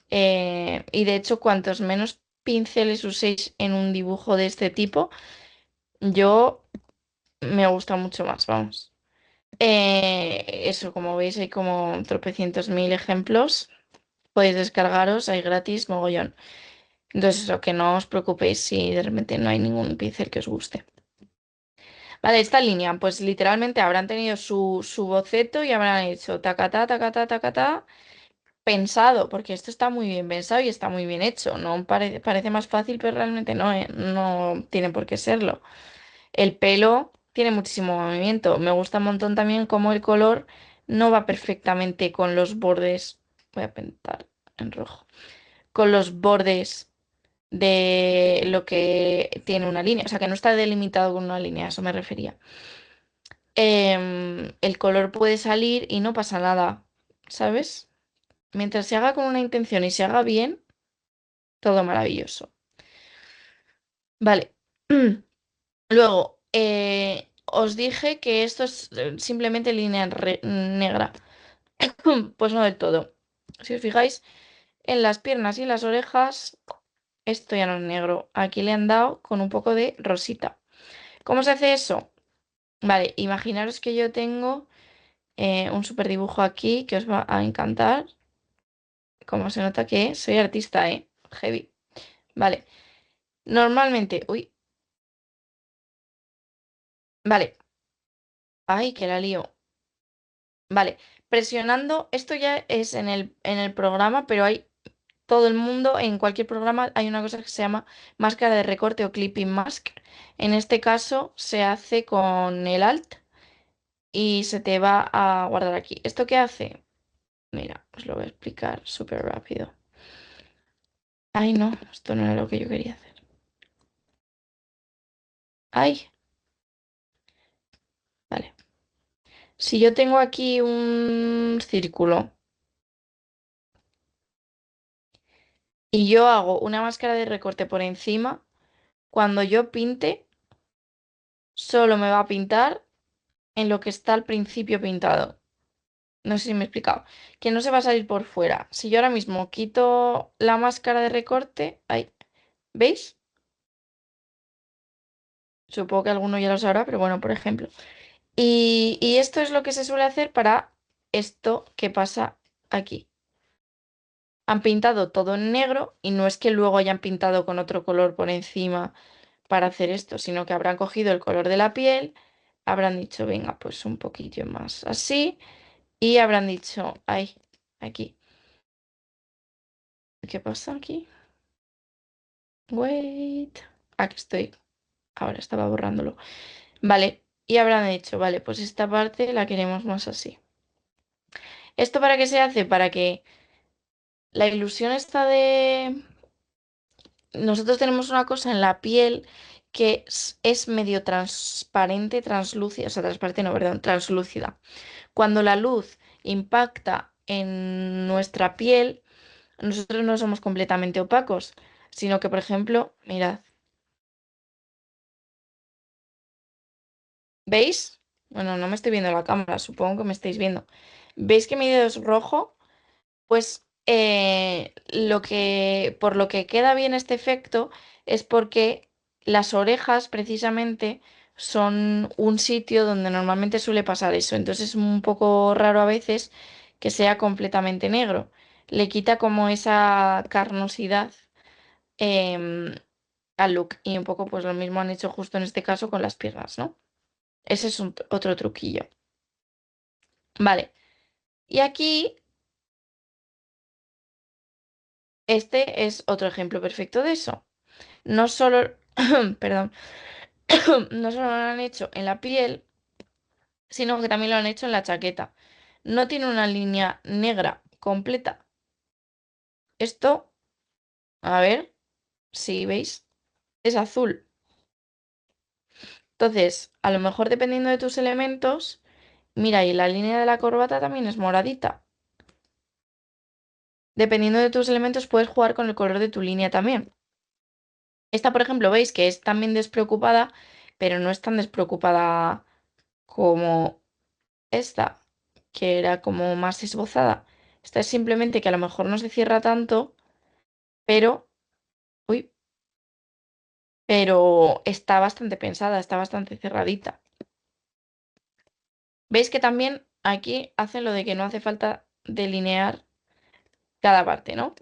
Y de hecho, cuantos menos pinceles uséis en un dibujo de este tipo, yo me gusta mucho más, vamos. Eso, como veis, hay como tropecientos mil ejemplos. Podéis descargaros, hay gratis, mogollón. Entonces, eso, que no os preocupéis si de repente no hay ningún pincel que os guste. Vale, esta línea, pues literalmente habrán tenido su boceto y habrán hecho tacatá, tacatá, tacatá, pensado, porque esto está muy bien pensado y está muy bien hecho. No parece más fácil, pero realmente no, no tiene por qué serlo. El pelo tiene muchísimo movimiento. Me gusta un montón también cómo el color no va perfectamente con los bordes. Voy a pintar en rojo. Con los bordes de lo que tiene una línea. O sea, que no está delimitado con una línea, a eso me refería. El color puede salir y no pasa nada, ¿sabes? Mientras se haga con una intención y se haga bien, todo maravilloso. Vale. Luego, os dije que esto es simplemente línea negra. Pues no del todo. Si os fijáis, en las piernas y en las orejas, esto ya no es negro. Aquí le han dado con un poco de rosita. ¿Cómo se hace eso? Vale, imaginaros que yo tengo un super dibujo aquí que os va a encantar. Como se nota que soy artista, ¿eh? Heavy. Vale. Normalmente, uy, vale. Ay, que la lío. Vale. Presionando, esto ya es en el programa, pero hay todo el mundo, en cualquier programa hay una cosa que se llama máscara de recorte o clipping mask. En este caso se hace con el Alt y se te va a guardar aquí. ¿Esto qué hace? Mira, os lo voy a explicar súper rápido. Ay, no, esto no era lo que yo quería hacer. Ay, vale. Si yo tengo aquí un círculo y yo hago una máscara de recorte por encima, cuando yo pinte, solo me va a pintar en lo que está al principio pintado. No sé si me he explicado. Que no se va a salir por fuera. Si yo ahora mismo quito la máscara de recorte, ahí, ¿veis? Supongo que alguno ya lo sabrá, pero bueno, por ejemplo. Y esto es lo que se suele hacer para esto que pasa aquí. Han pintado todo en negro y no es que luego hayan pintado con otro color por encima para hacer esto, sino que habrán cogido el color de la piel, habrán dicho, venga, pues un poquillo más así, y habrán dicho, ay, aquí, ¿qué pasa aquí? Wait, aquí estoy, ahora estaba borrándolo. Vale, y habrán dicho, vale, pues esta parte la queremos más así. ¿Esto para qué se hace? Para que la ilusión está de... Nosotros tenemos una cosa en la piel que es medio transparente, translúcida, o sea, transparente no, perdón, translúcida. Cuando la luz impacta en nuestra piel, nosotros no somos completamente opacos, sino que, por ejemplo, mirad, ¿veis? Bueno, no me estoy viendo la cámara, supongo que me estáis viendo. ¿Veis que mi dedo es rojo? Pues por lo que queda bien este efecto es porque las orejas precisamente son un sitio donde normalmente suele pasar eso. Entonces es un poco raro a veces que sea completamente negro. Le quita como esa carnosidad em, al look. Y un poco pues lo mismo han hecho justo en este caso con las piernas, ¿no? Ese es otro truquillo. Vale. Y aquí este es otro ejemplo perfecto de eso. no solo, perdón, no solo lo han hecho en la piel, sino que también lo han hecho en la chaqueta. No tiene una línea negra completa. Esto, a ver si veis, es azul. Entonces, a lo mejor dependiendo de tus elementos, mira, y la línea de la corbata también es moradita. Dependiendo de tus elementos, puedes jugar con el color de tu línea también. Esta, por ejemplo, veis que es también despreocupada, pero no es tan despreocupada como esta, que era como más esbozada. Esta es simplemente que a lo mejor no se cierra tanto, pero, uy, pero está bastante pensada, está bastante cerradita. ¿Veis que también aquí hacen lo de que no hace falta delinear cada parte, ¿no?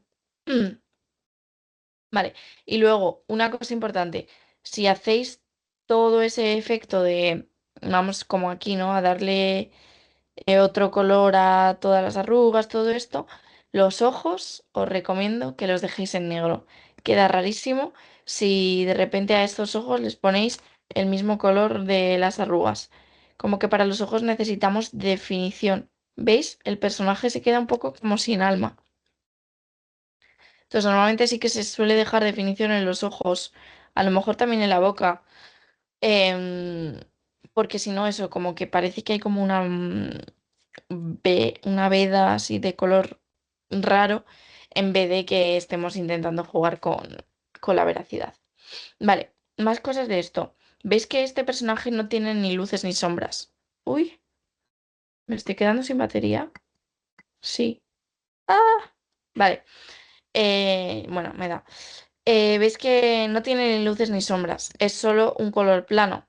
Vale, y luego, una cosa importante, si hacéis todo ese efecto de, vamos como aquí, ¿no? A darle otro color a todas las arrugas, todo esto, los ojos os recomiendo que los dejéis en negro. Queda rarísimo si de repente a estos ojos les ponéis el mismo color de las arrugas. Como que para los ojos necesitamos definición. ¿Veis? El personaje se queda un poco como sin alma. Entonces, normalmente sí que se suele dejar definición en los ojos, a lo mejor también en la boca, em, porque si no, eso, como que parece que hay como una, una veda así de color raro, en vez de que estemos intentando jugar con la veracidad. Vale, más cosas de esto. ¿Veis que este personaje no tiene ni luces ni sombras? Uy, me estoy quedando sin batería. Sí. Ah, vale. Bueno, me da. Veis que no tiene ni luces ni sombras, es solo un color plano.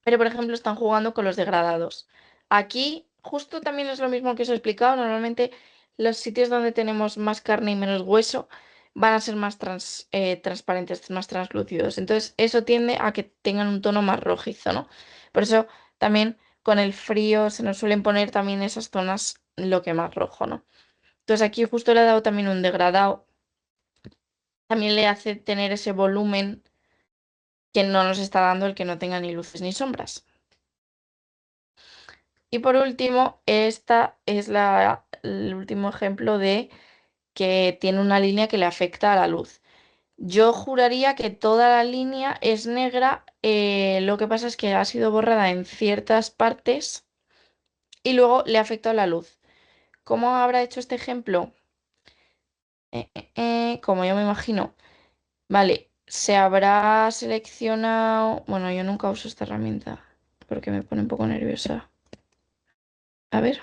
Pero, por ejemplo, están jugando con los degradados. Aquí, justo también es lo mismo que os he explicado. Normalmente, los sitios donde tenemos más carne y menos hueso van a ser más transparentes, más translúcidos. Entonces, eso tiende a que tengan un tono más rojizo, ¿no? Por eso, también con el frío se nos suelen poner también esas zonas lo que más rojo, ¿no? Entonces, aquí justo le he dado también un degradado. También le hace tener ese volumen que no nos está dando el que no tenga ni luces ni sombras. Y por último, esta es el último ejemplo de que tiene una línea que le afecta a la luz. Yo juraría que toda la línea es negra, lo que pasa es que ha sido borrada en ciertas partes y luego le afecta a la luz. ¿Cómo habrá hecho este ejemplo? Como yo me imagino. Vale, se habrá seleccionado. Bueno, yo nunca uso esta herramienta porque me pone un poco nerviosa. A ver.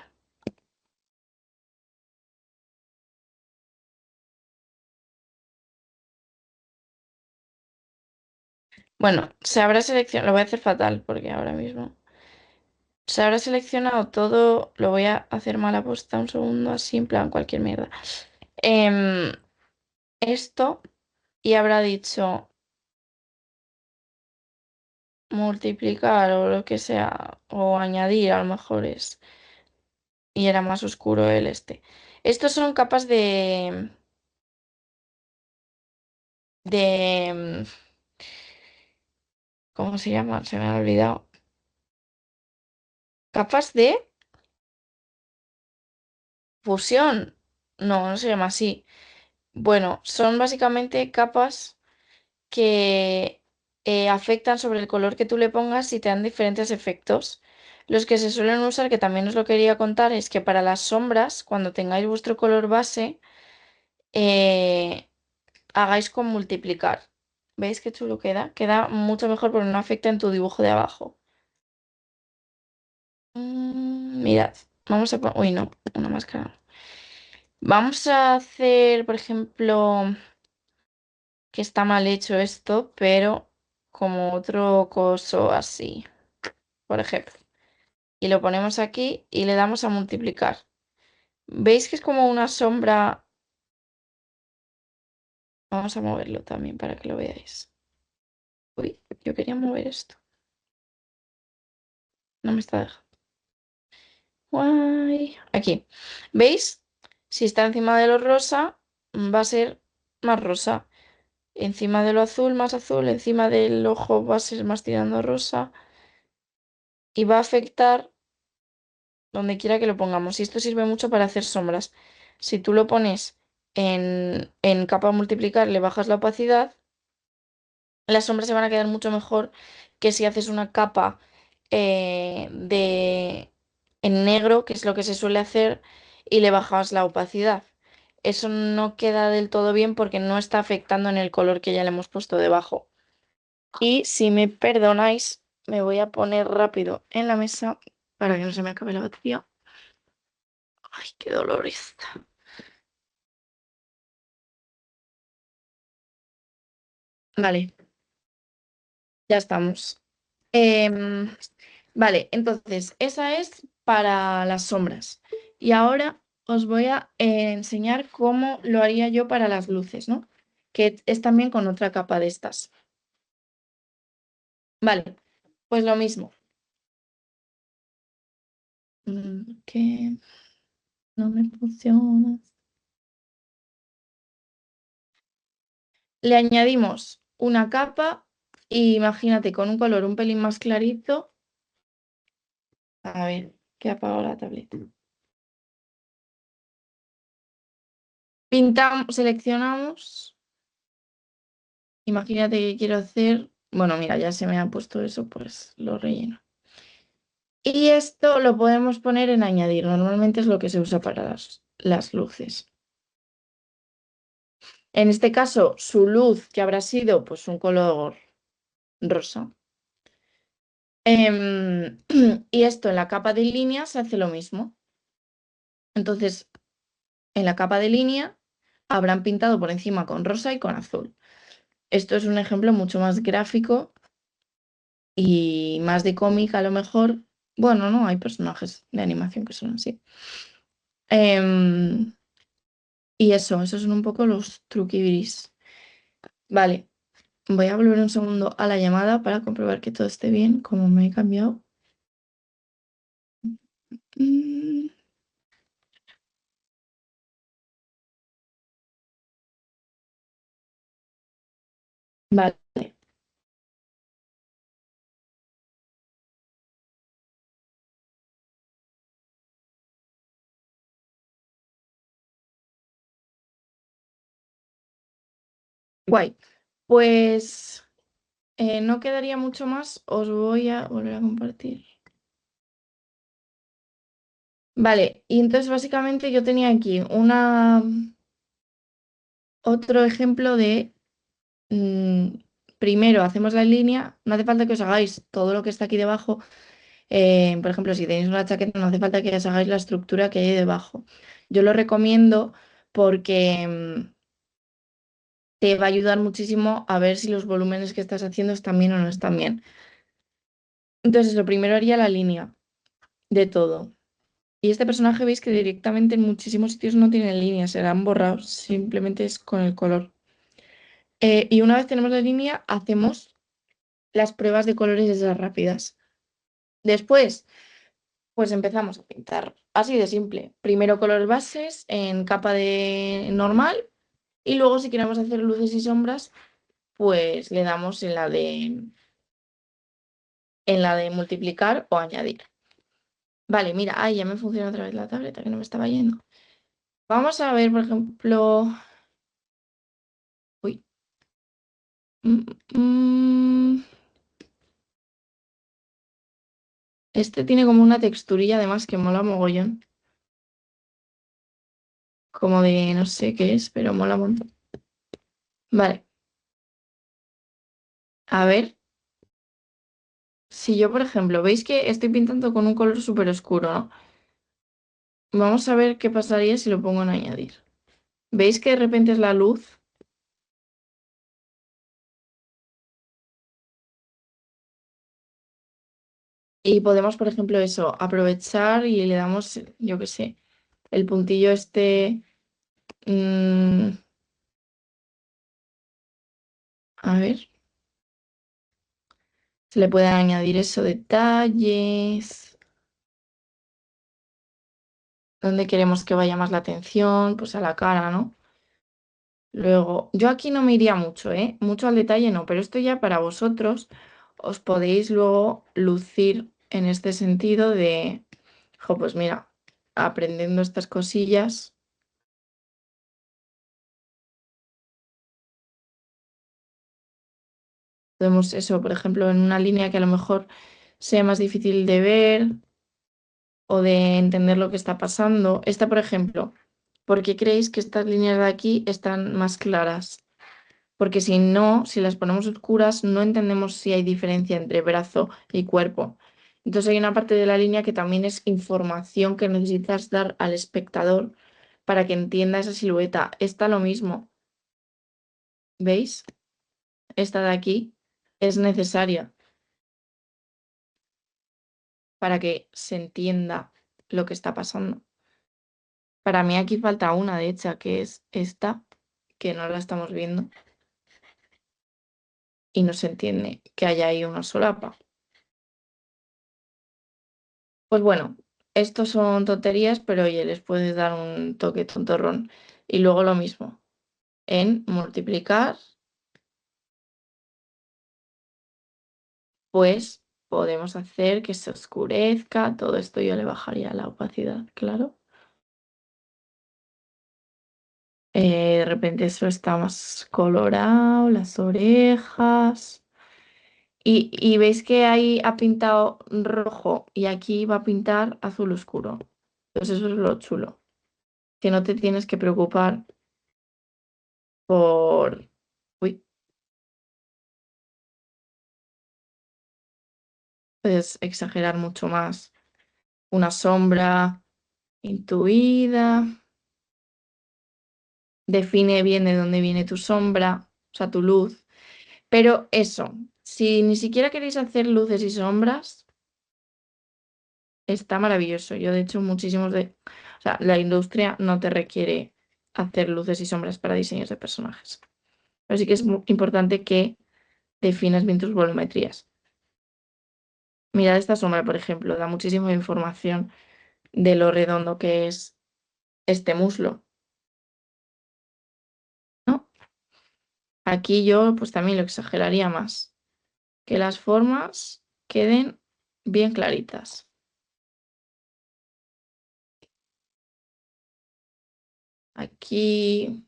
Bueno, se habrá seleccionado. Lo voy a hacer fatal porque ahora mismo. Se habrá seleccionado todo. Lo voy a hacer mal aposta un segundo, así en plan cualquier mierda. Em, esto y habrá dicho multiplicar o lo que sea, o añadir, a lo mejor es. Y era más oscuro el este. Estos son capas de, ¿cómo se llama? Se me ha olvidado. Capas de fusión. No, no se llama así. Bueno, son básicamente capas que afectan sobre el color que tú le pongas y te dan diferentes efectos. Los que se suelen usar, que también os lo quería contar, es que para las sombras, cuando tengáis vuestro color base, eh, hagáis con multiplicar. ¿Veis qué chulo queda? Queda mucho mejor porque no afecta en tu dibujo de abajo. Mirad, vamos a poner... Uy, no, una máscara. Vamos a hacer, por ejemplo, que está mal hecho esto, pero como otro coso así, por ejemplo. Y lo ponemos aquí y le damos a multiplicar. ¿Veis que es como una sombra? Vamos a moverlo también para que lo veáis. Uy, yo quería mover esto. No me está dejando. Guay. Aquí. ¿Veis? Si está encima de lo rosa, va a ser más rosa. encima de lo azul, encima del ojo va a ser más tirando a rosa y va a afectar donde quiera que lo pongamos. Y esto sirve mucho para hacer sombras. Si tú lo pones en capa multiplicar, le bajas la opacidad, las sombras se van a quedar mucho mejor que si haces una capa en negro, que es lo que se suele hacer, y le bajas la opacidad. Eso no queda del todo bien porque no está afectando en el color que ya le hemos puesto debajo. Y si me perdonáis, me voy a poner rápido en la mesa para que no se me acabe la batería. Ay, qué dolor está. Vale, ya estamos. Em, vale, entonces, esa es para las sombras. Y ahora os voy a enseñar cómo lo haría yo para las luces, ¿no? Que es también con otra capa de estas. Vale, pues lo mismo. Que no me funciona. Le añadimos una capa y imagínate con un color un pelín más clarito. A ver, que apago la tableta. Pintamos, seleccionamos. Imagínate que quiero hacer. Bueno, mira, ya se me ha puesto eso, pues lo relleno. Y esto lo podemos poner en añadir. Normalmente es lo que se usa para las luces. En este caso, su luz, que habrá sido pues un color rosa. Y esto en la capa de línea se hace lo mismo. Entonces, en la capa de línea habrán pintado por encima con rosa y con azul. Esto es un ejemplo mucho más gráfico y más de cómic a lo mejor. Bueno, no, hay personajes de animación que son así. Em, y esos son un poco los truquibris. Vale, voy a volver un segundo a la llamada para comprobar que todo esté bien, como me he cambiado. Mm, vale, guay. Pues no quedaría mucho más, os voy a volver a compartir. Vale, y entonces básicamente yo tenía aquí otro ejemplo de primero hacemos la línea, no hace falta que os hagáis todo lo que está aquí debajo. Por ejemplo, si tenéis una chaqueta, no hace falta que os hagáis la estructura que hay debajo. Yo lo recomiendo porque te va a ayudar muchísimo a ver si los volúmenes que estás haciendo están bien o no están bien. Entonces, lo primero haría la línea de todo. Y este personaje veis que directamente en muchísimos sitios no tiene líneas, serán borrados, simplemente es con el color. Y una vez tenemos la línea, hacemos las pruebas de colores esas rápidas. Después, pues empezamos a pintar así de simple. Primero colores bases en capa de normal y luego si queremos hacer luces y sombras, pues le damos en la de multiplicar o añadir. Vale, mira, ahí ya me funciona otra vez la tableta que no me estaba yendo. Vamos a ver, por ejemplo. Uy. Mm, mm, Este tiene como una texturilla además que mola mogollón. Como de no sé qué es, pero mola un montón. Vale, a ver. Si yo, por ejemplo, veis que estoy pintando con un color súper oscuro, ¿no? Vamos a ver qué pasaría si lo pongo en añadir. ¿Veis que de repente es la luz? Y podemos, por ejemplo, eso, aprovechar y le damos, yo qué sé, el puntillo este. mm, a ver, se le pueden añadir eso, detalles. ¿Dónde queremos que vaya más la atención? Pues a la cara, ¿no? Luego, yo aquí no me iría mucho, ¿eh? Mucho al detalle no, pero esto ya para vosotros os podéis luego lucir en este sentido de, jo, pues mira, aprendiendo estas cosillas. Podemos eso, por ejemplo, en una línea que a lo mejor sea más difícil de ver o de entender lo que está pasando. Esta, por ejemplo, ¿por qué creéis que estas líneas de aquí están más claras? Porque si no, si las ponemos oscuras, no entendemos si hay diferencia entre brazo y cuerpo. Entonces hay una parte de la línea que también es información que necesitas dar al espectador para que entienda esa silueta. Esta lo mismo, ¿veis? Esta de aquí es necesaria para que se entienda lo que está pasando. Para mí aquí falta una, de hecho, que es esta, que no la estamos viendo y no se entiende que haya ahí una solapa. Pues bueno, estos son tonterías, pero oye, les puedes dar un toque tontorrón. Y luego lo mismo, en multiplicar, pues podemos hacer que se oscurezca. Todo esto yo le bajaría la opacidad, claro. De repente eso está más colorado, las orejas. Y veis que ahí ha pintado rojo y aquí va a pintar azul oscuro. Entonces eso es lo chulo, que no te tienes que preocupar por... Uy, puedes exagerar mucho más. Una sombra intuida, define bien de dónde viene tu sombra, o sea, tu luz. Pero eso, si ni siquiera queréis hacer luces y sombras, está maravilloso. Yo, de hecho, muchísimos de... O sea, la industria no te requiere hacer luces y sombras para diseños de personajes. Pero sí que es muy importante que definas bien tus volumetrías. Mirad esta sombra, por ejemplo, da muchísima información de lo redondo que es este muslo, ¿no? Aquí yo pues también lo exageraría más, que las formas queden bien claritas. Aquí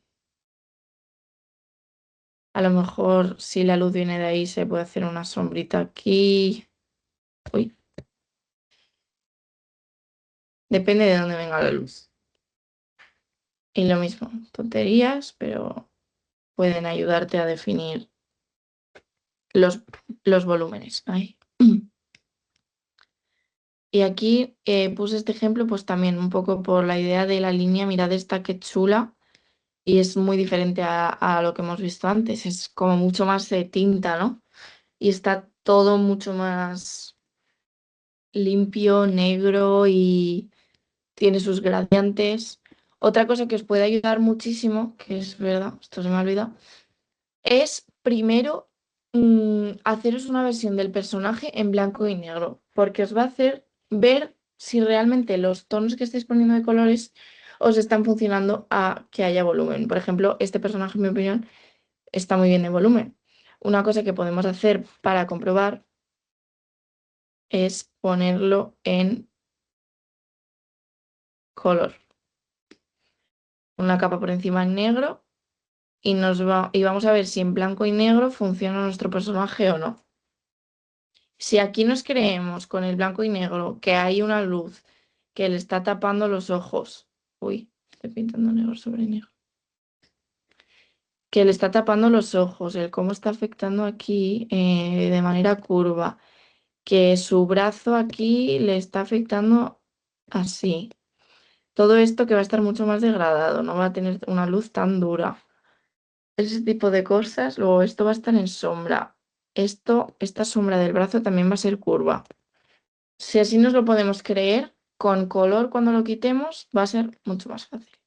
a lo mejor si la luz viene de ahí se puede hacer una sombrita aquí. Uy, depende de dónde venga la luz. Y lo mismo, tonterías, pero pueden ayudarte a definir los, los volúmenes. Ay. Y aquí puse este ejemplo pues también un poco por la idea de la línea, mirad esta que chula y es muy diferente a lo que hemos visto antes, es como mucho más de tinta, ¿no? Y está todo mucho más limpio, negro y tiene sus gradientes. Otra cosa que os puede ayudar muchísimo, que es verdad, esto se me ha olvidado, es primero haceros una versión del personaje en blanco y negro, porque os va a hacer ver si realmente los tonos que estáis poniendo de colores os están funcionando a que haya volumen. Por ejemplo, este personaje, en mi opinión, está muy bien de volumen. Una cosa que podemos hacer para comprobar es ponerlo en color. Una capa por encima en negro y vamos a ver si en blanco y negro funciona nuestro personaje o no. Si aquí nos creemos con el blanco y negro que hay una luz que le está tapando los ojos, uy, estoy pintando negro sobre negro, que le está tapando los ojos, el cómo está afectando aquí de manera curva, que su brazo aquí le está afectando así. Todo esto que va a estar mucho más degradado, no va a tener una luz tan dura. Ese tipo de cosas, luego esto va a estar en sombra. Esta sombra del brazo también va a ser curva. Si así nos lo podemos creer, con color cuando lo quitemos va a ser mucho más fácil.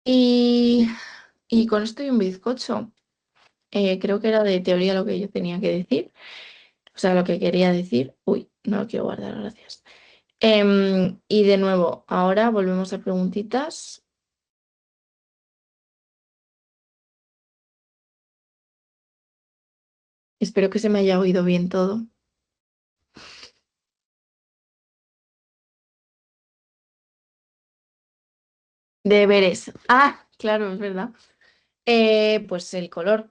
Y, y con esto y un bizcocho. Creo que era de teoría lo que yo tenía que decir. O sea, lo que quería decir. Uy, no lo quiero guardar, gracias. Y de nuevo, ahora volvemos a preguntitas. Espero que se me haya oído bien todo. Deberes. Ah, claro, es verdad. Pues el color.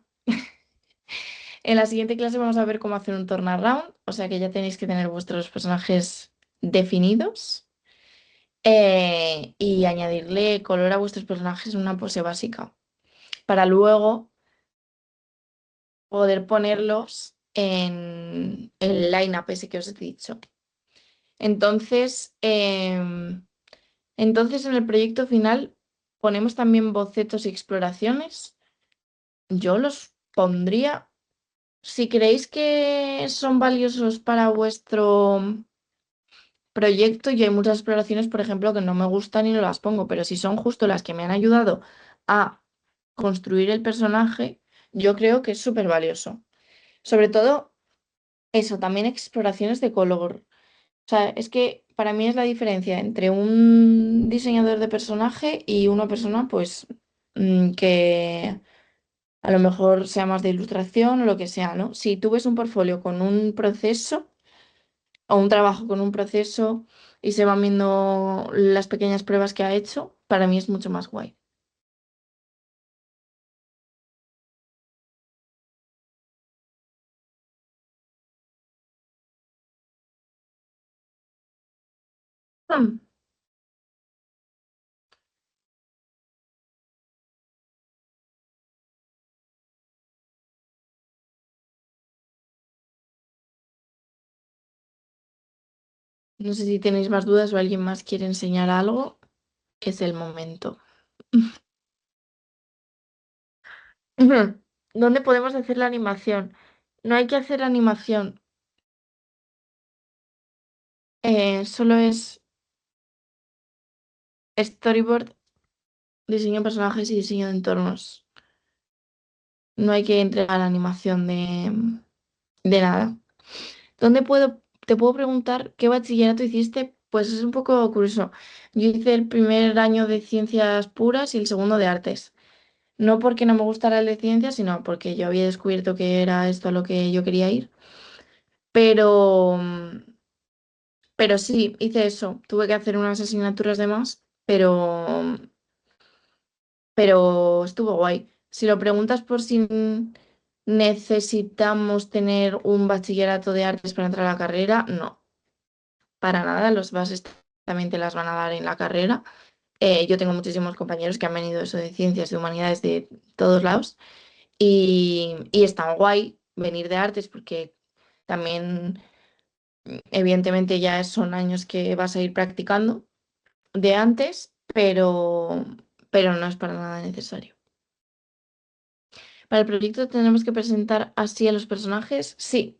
En la siguiente clase vamos a ver cómo hacer un turnaround, o sea que ya tenéis que tener vuestros personajes definidos y añadirle color a vuestros personajes en una pose básica para luego poder ponerlos en el line-up ese que os he dicho. Entonces, entonces en el proyecto final ponemos también bocetos y exploraciones. Yo los pondría. Si creéis que son valiosos para vuestro proyecto, yo hay muchas exploraciones, por ejemplo, que no me gustan y no las pongo, pero si son justo las que me han ayudado a construir el personaje, yo creo que es súper valioso. Sobre todo eso, también exploraciones de color. O sea, es que para mí es la diferencia entre un diseñador de personaje y una persona, pues, que a lo mejor sea más de ilustración o lo que sea, ¿no? Si tú ves un portfolio con un proceso o un trabajo con un proceso y se van viendo las pequeñas pruebas que ha hecho, para mí es mucho más guay. Hmm. No sé si tenéis más dudas o alguien más quiere enseñar algo, es el momento. Ujú. ¿Dónde podemos hacer la animación? No hay que hacer animación, solo es storyboard, diseño de personajes y diseño de entornos. No hay que entregar animación de nada. ¿Te puedo preguntar qué bachillerato hiciste? Pues es un poco curioso. Yo hice el primer año de ciencias puras y el segundo de artes. No porque no me gustara el de ciencias, sino porque yo había descubierto que era esto a lo que yo quería ir. Pero, pero sí, hice eso. Tuve que hacer unas asignaturas de más, pero estuvo guay. Si lo preguntas por si necesitamos tener un bachillerato de artes para entrar a la carrera, no, para nada. Los bases también te las van a dar en la carrera. Yo tengo muchísimos compañeros que han venido eso de ciencias, de humanidades, de todos lados, y es tan guay venir de artes porque también, evidentemente, ya son años que vas a ir practicando de antes, pero no es para nada necesario. Para el proyecto tenemos que presentar así a los personajes. Sí.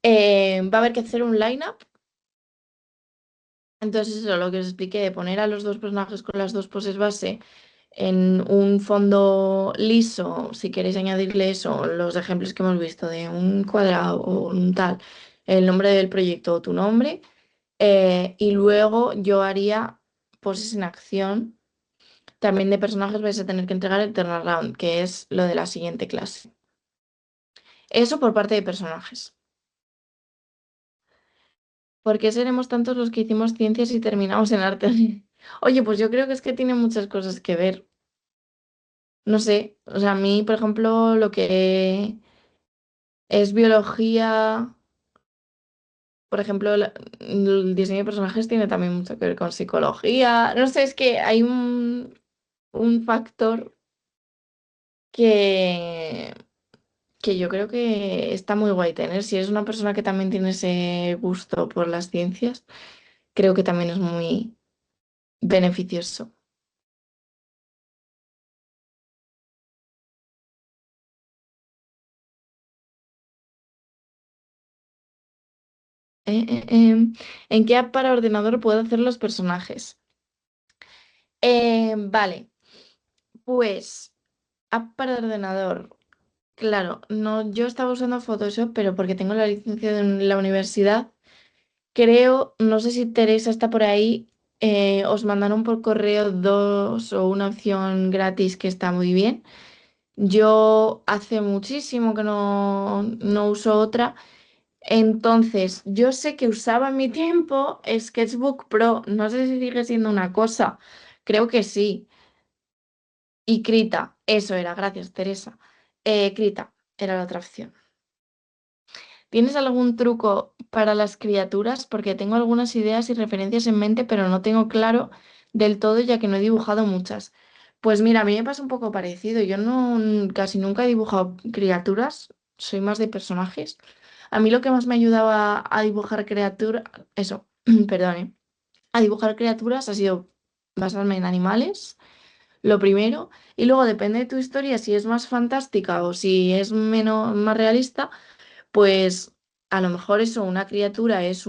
Va a haber que hacer un line-up. Entonces, eso, lo que os expliqué, de poner a los dos personajes con las dos poses base en un fondo liso, si queréis añadirle eso, los ejemplos que hemos visto de un cuadrado o un tal, el nombre del proyecto o tu nombre. Y luego yo haría poses en acción. También de personajes vais a tener que entregar el turnaround, que es lo de la siguiente clase. Eso por parte de personajes. ¿Por qué seremos tantos los que hicimos ciencias y terminamos en arte? Oye, pues yo creo que es que tiene muchas cosas que ver. No sé, o sea, a mí, por ejemplo, lo que es biología, por ejemplo, el diseño de personajes tiene también mucho que ver con psicología. No sé, es que hay un factor que, que yo creo que está muy guay tener. Si es una persona que también tiene ese gusto por las ciencias, creo que también es muy beneficioso. ¿En qué app para ordenador puedo hacer los personajes? Vale, pues app para ordenador. Claro, no, yo estaba usando Photoshop, pero porque tengo la licencia de la universidad, creo, no sé si Teresa está por ahí, os mandaron por correo dos o una opción gratis que está muy bien, Yo hace muchísimo que no uso otra. Entonces, yo sé que usaba en mi tiempo Sketchbook Pro. No sé si sigue siendo una cosa. Creo que sí. Y Krita, eso era, gracias, Teresa. Krita era la otra opción. ¿Tienes algún truco para las criaturas? Porque tengo algunas ideas y referencias en mente, pero no tengo claro del todo ya que no he dibujado muchas. Pues mira, a mí me pasa un poco parecido. Yo no casi nunca he dibujado criaturas, soy más de personajes. A mí lo que más me ayudaba a dibujar criaturas, eso, perdone, a dibujar criaturas ha sido basarme en animales, lo primero, y luego depende de tu historia si es más fantástica o si es menos más realista pues a lo mejor eso, una criatura es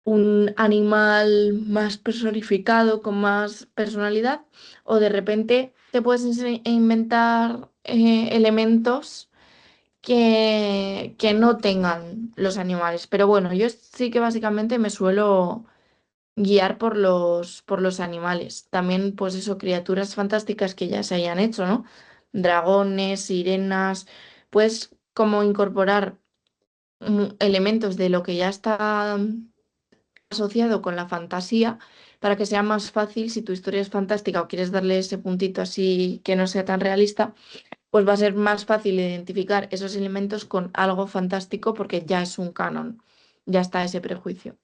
un animal más personificado, con más personalidad, o de repente te puedes inventar elementos que no tengan los animales. Pero bueno, yo sí que básicamente me suelo guiar por los animales. También, pues eso, criaturas fantásticas que ya se hayan hecho, ¿no? Dragones, sirenas, pues como incorporar elementos de lo que ya está asociado con la fantasía para que sea más fácil si tu historia es fantástica o quieres darle ese puntito así que no sea tan realista, pues va a ser más fácil identificar esos elementos con algo fantástico porque ya es un canon, ya está ese prejuicio.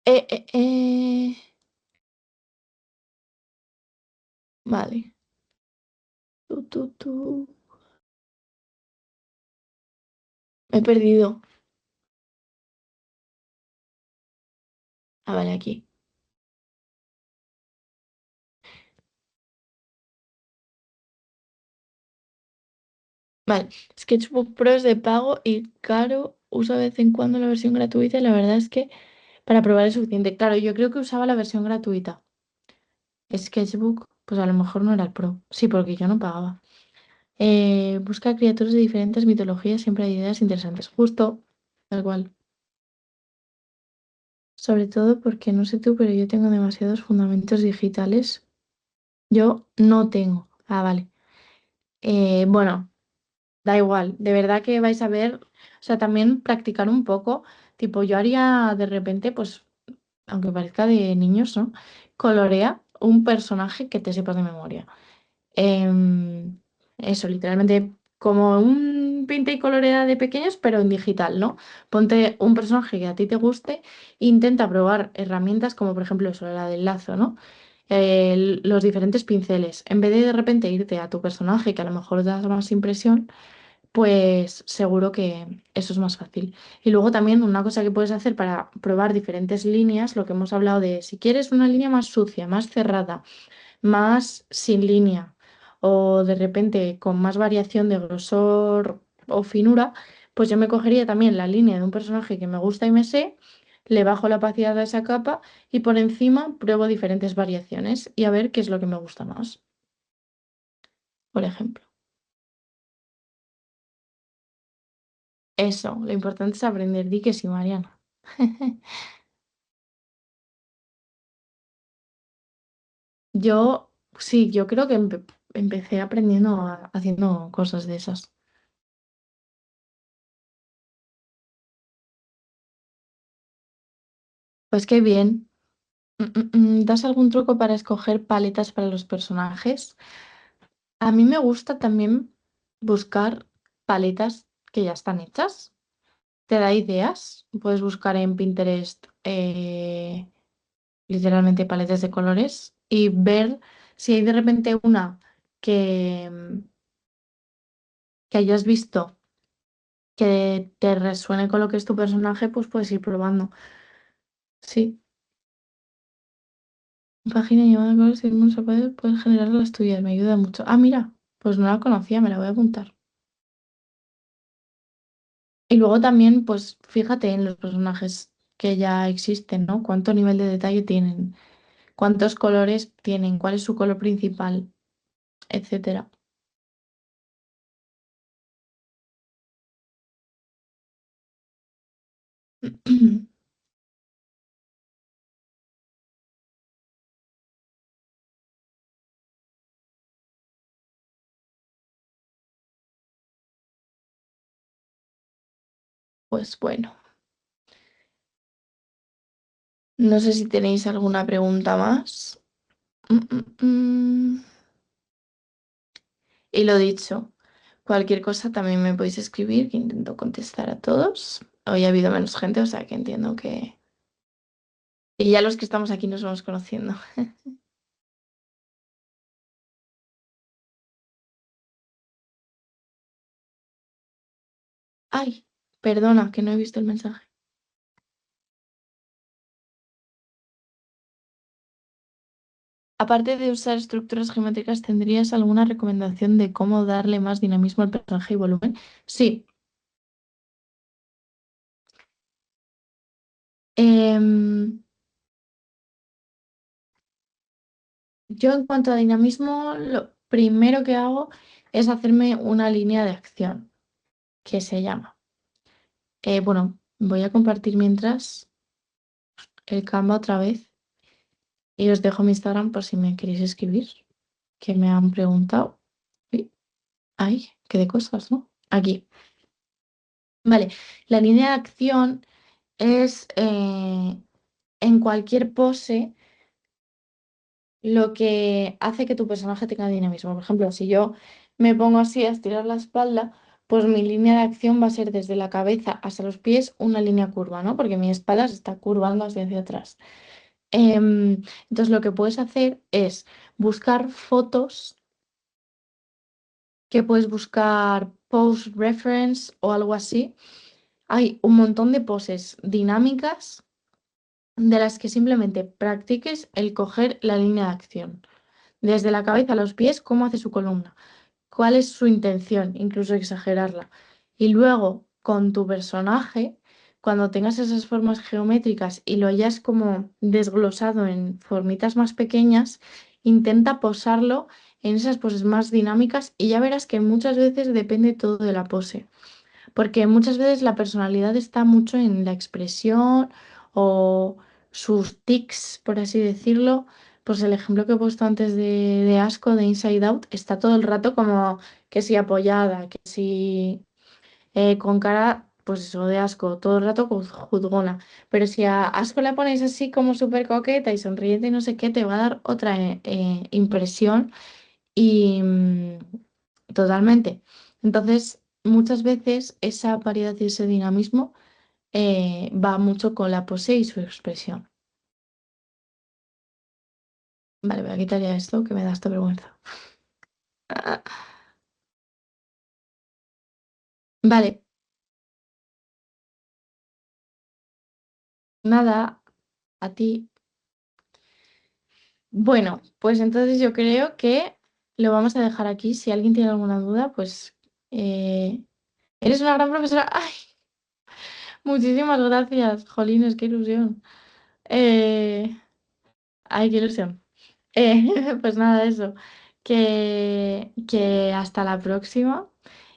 Eh, eh, eh, Vale. Tú. Me he perdido. Ah, vale, aquí. Vale. Sketchbook Pro es de pago y Caro usa de vez en cuando la versión gratuita y la verdad es que para probar es suficiente. Claro, yo creo que usaba la versión gratuita. Sketchbook, pues a lo mejor no era el Pro. Sí, porque yo no pagaba. Busca criaturas de diferentes mitologías, siempre hay ideas interesantes. Justo, tal cual. Sobre todo porque no sé tú, pero yo tengo demasiados fundamentos digitales. Yo no tengo. Ah, vale. Bueno. Da igual, de verdad que vais a ver, o sea, también practicar un poco, tipo, yo haría de repente, pues, aunque parezca de niños, ¿no? Colorea un personaje que te sepas de memoria. Em, Eso, literalmente como un pinta y colorea de pequeños, pero en digital, ¿no? Ponte un personaje que a ti te guste, e intenta probar herramientas como por ejemplo eso, la del lazo, ¿no? Los diferentes pinceles. En vez de repente irte a tu personaje, que a lo mejor te da más impresión, pues seguro que eso es más fácil. Y luego también una cosa que puedes hacer para probar diferentes líneas, lo que hemos hablado de si quieres una línea más sucia, más cerrada, más sin línea o de repente con más variación de grosor o finura, pues yo me cogería también la línea de un personaje que me gusta y me sé, le bajo la opacidad a esa capa y por encima pruebo diferentes variaciones y a ver qué es lo que me gusta más, por ejemplo. Eso, lo importante es aprender, di que sí, Mariana. Yo, sí, yo creo que empecé aprendiendo haciendo cosas de esas. Pues qué bien. ¿Das algún truco para escoger paletas para los personajes? A mí me gusta también buscar paletas que ya están hechas. Te da ideas. Puedes buscar en Pinterest literalmente paletas de colores y ver si hay de repente una que hayas visto que te resuene con lo que es tu personaje, pues puedes ir probando. Sí, página llamada colores y muchos puedes generar las tuyas, me ayuda mucho. Ah, mira, pues no la conocía, me la voy a apuntar. Y luego también, pues fíjate en los personajes que ya existen, ¿no? ¿Cuánto nivel de detalle tienen? ¿Cuántos colores tienen? ¿Cuál es su color principal? Etcétera. Pues bueno, no sé si tenéis alguna pregunta más. Mm. Y lo dicho, cualquier cosa también me podéis escribir, que intento contestar a todos. Hoy ha habido menos gente, o sea que entiendo que... Y ya los que estamos aquí nos vamos conociendo. Ay, perdona, que no he visto el mensaje. Aparte de usar estructuras geométricas, ¿tendrías alguna recomendación de cómo darle más dinamismo al personaje y volumen? Sí. Em, yo en cuanto a dinamismo, lo primero que hago es hacerme una línea de acción, que se llama. Bueno, voy a compartir mientras el Canva otra vez y os dejo mi Instagram por si me queréis escribir, que me han preguntado. Uy, ay, qué de cosas, ¿no? Aquí. Vale, la línea de acción es en cualquier pose lo que hace que tu personaje tenga dinamismo. Por ejemplo, si yo me pongo así a estirar la espalda, pues mi línea de acción va a ser desde la cabeza hasta los pies una línea curva, ¿no? Porque mi espalda se está curvando hacia atrás. Entonces lo que puedes hacer es buscar fotos, que puedes buscar post reference o algo así. Hay un montón de poses dinámicas de las que simplemente practiques el coger la línea de acción. Desde la cabeza a los pies, cómo hace su columna, cuál es su intención, incluso exagerarla. Y luego, con tu personaje, cuando tengas esas formas geométricas y lo hayas como desglosado en formitas más pequeñas, intenta posarlo en esas poses más dinámicas y ya verás que muchas veces depende todo de la pose. Porque muchas veces la personalidad está mucho en la expresión o sus tics, por así decirlo. Pues el ejemplo que he puesto antes de Asco, de Inside Out, está todo el rato como que si apoyada, que si con cara, pues eso, de asco, todo el rato juzgona. Pero si a Asco la ponéis así como súper coqueta y sonriente y no sé qué, te va a dar otra impresión y totalmente. Entonces, muchas veces esa variedad y ese dinamismo va mucho con la pose y su expresión. Vale, voy a quitar ya esto que me da esta vergüenza. Vale, nada, a ti. Bueno, pues entonces yo creo que lo vamos a dejar aquí. Si alguien tiene alguna duda, pues eh, eres una gran profesora. ¡Ay! Muchísimas gracias, Jolines, qué ilusión. Eh, ¡Ay, qué ilusión! Pues nada, eso. Que hasta la próxima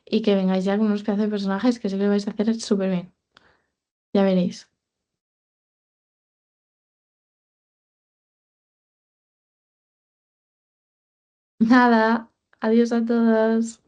y que vengáis ya con unos pedazos de personajes que sé que lo vais a hacer súper bien. Ya veréis. Nada, adiós a todos.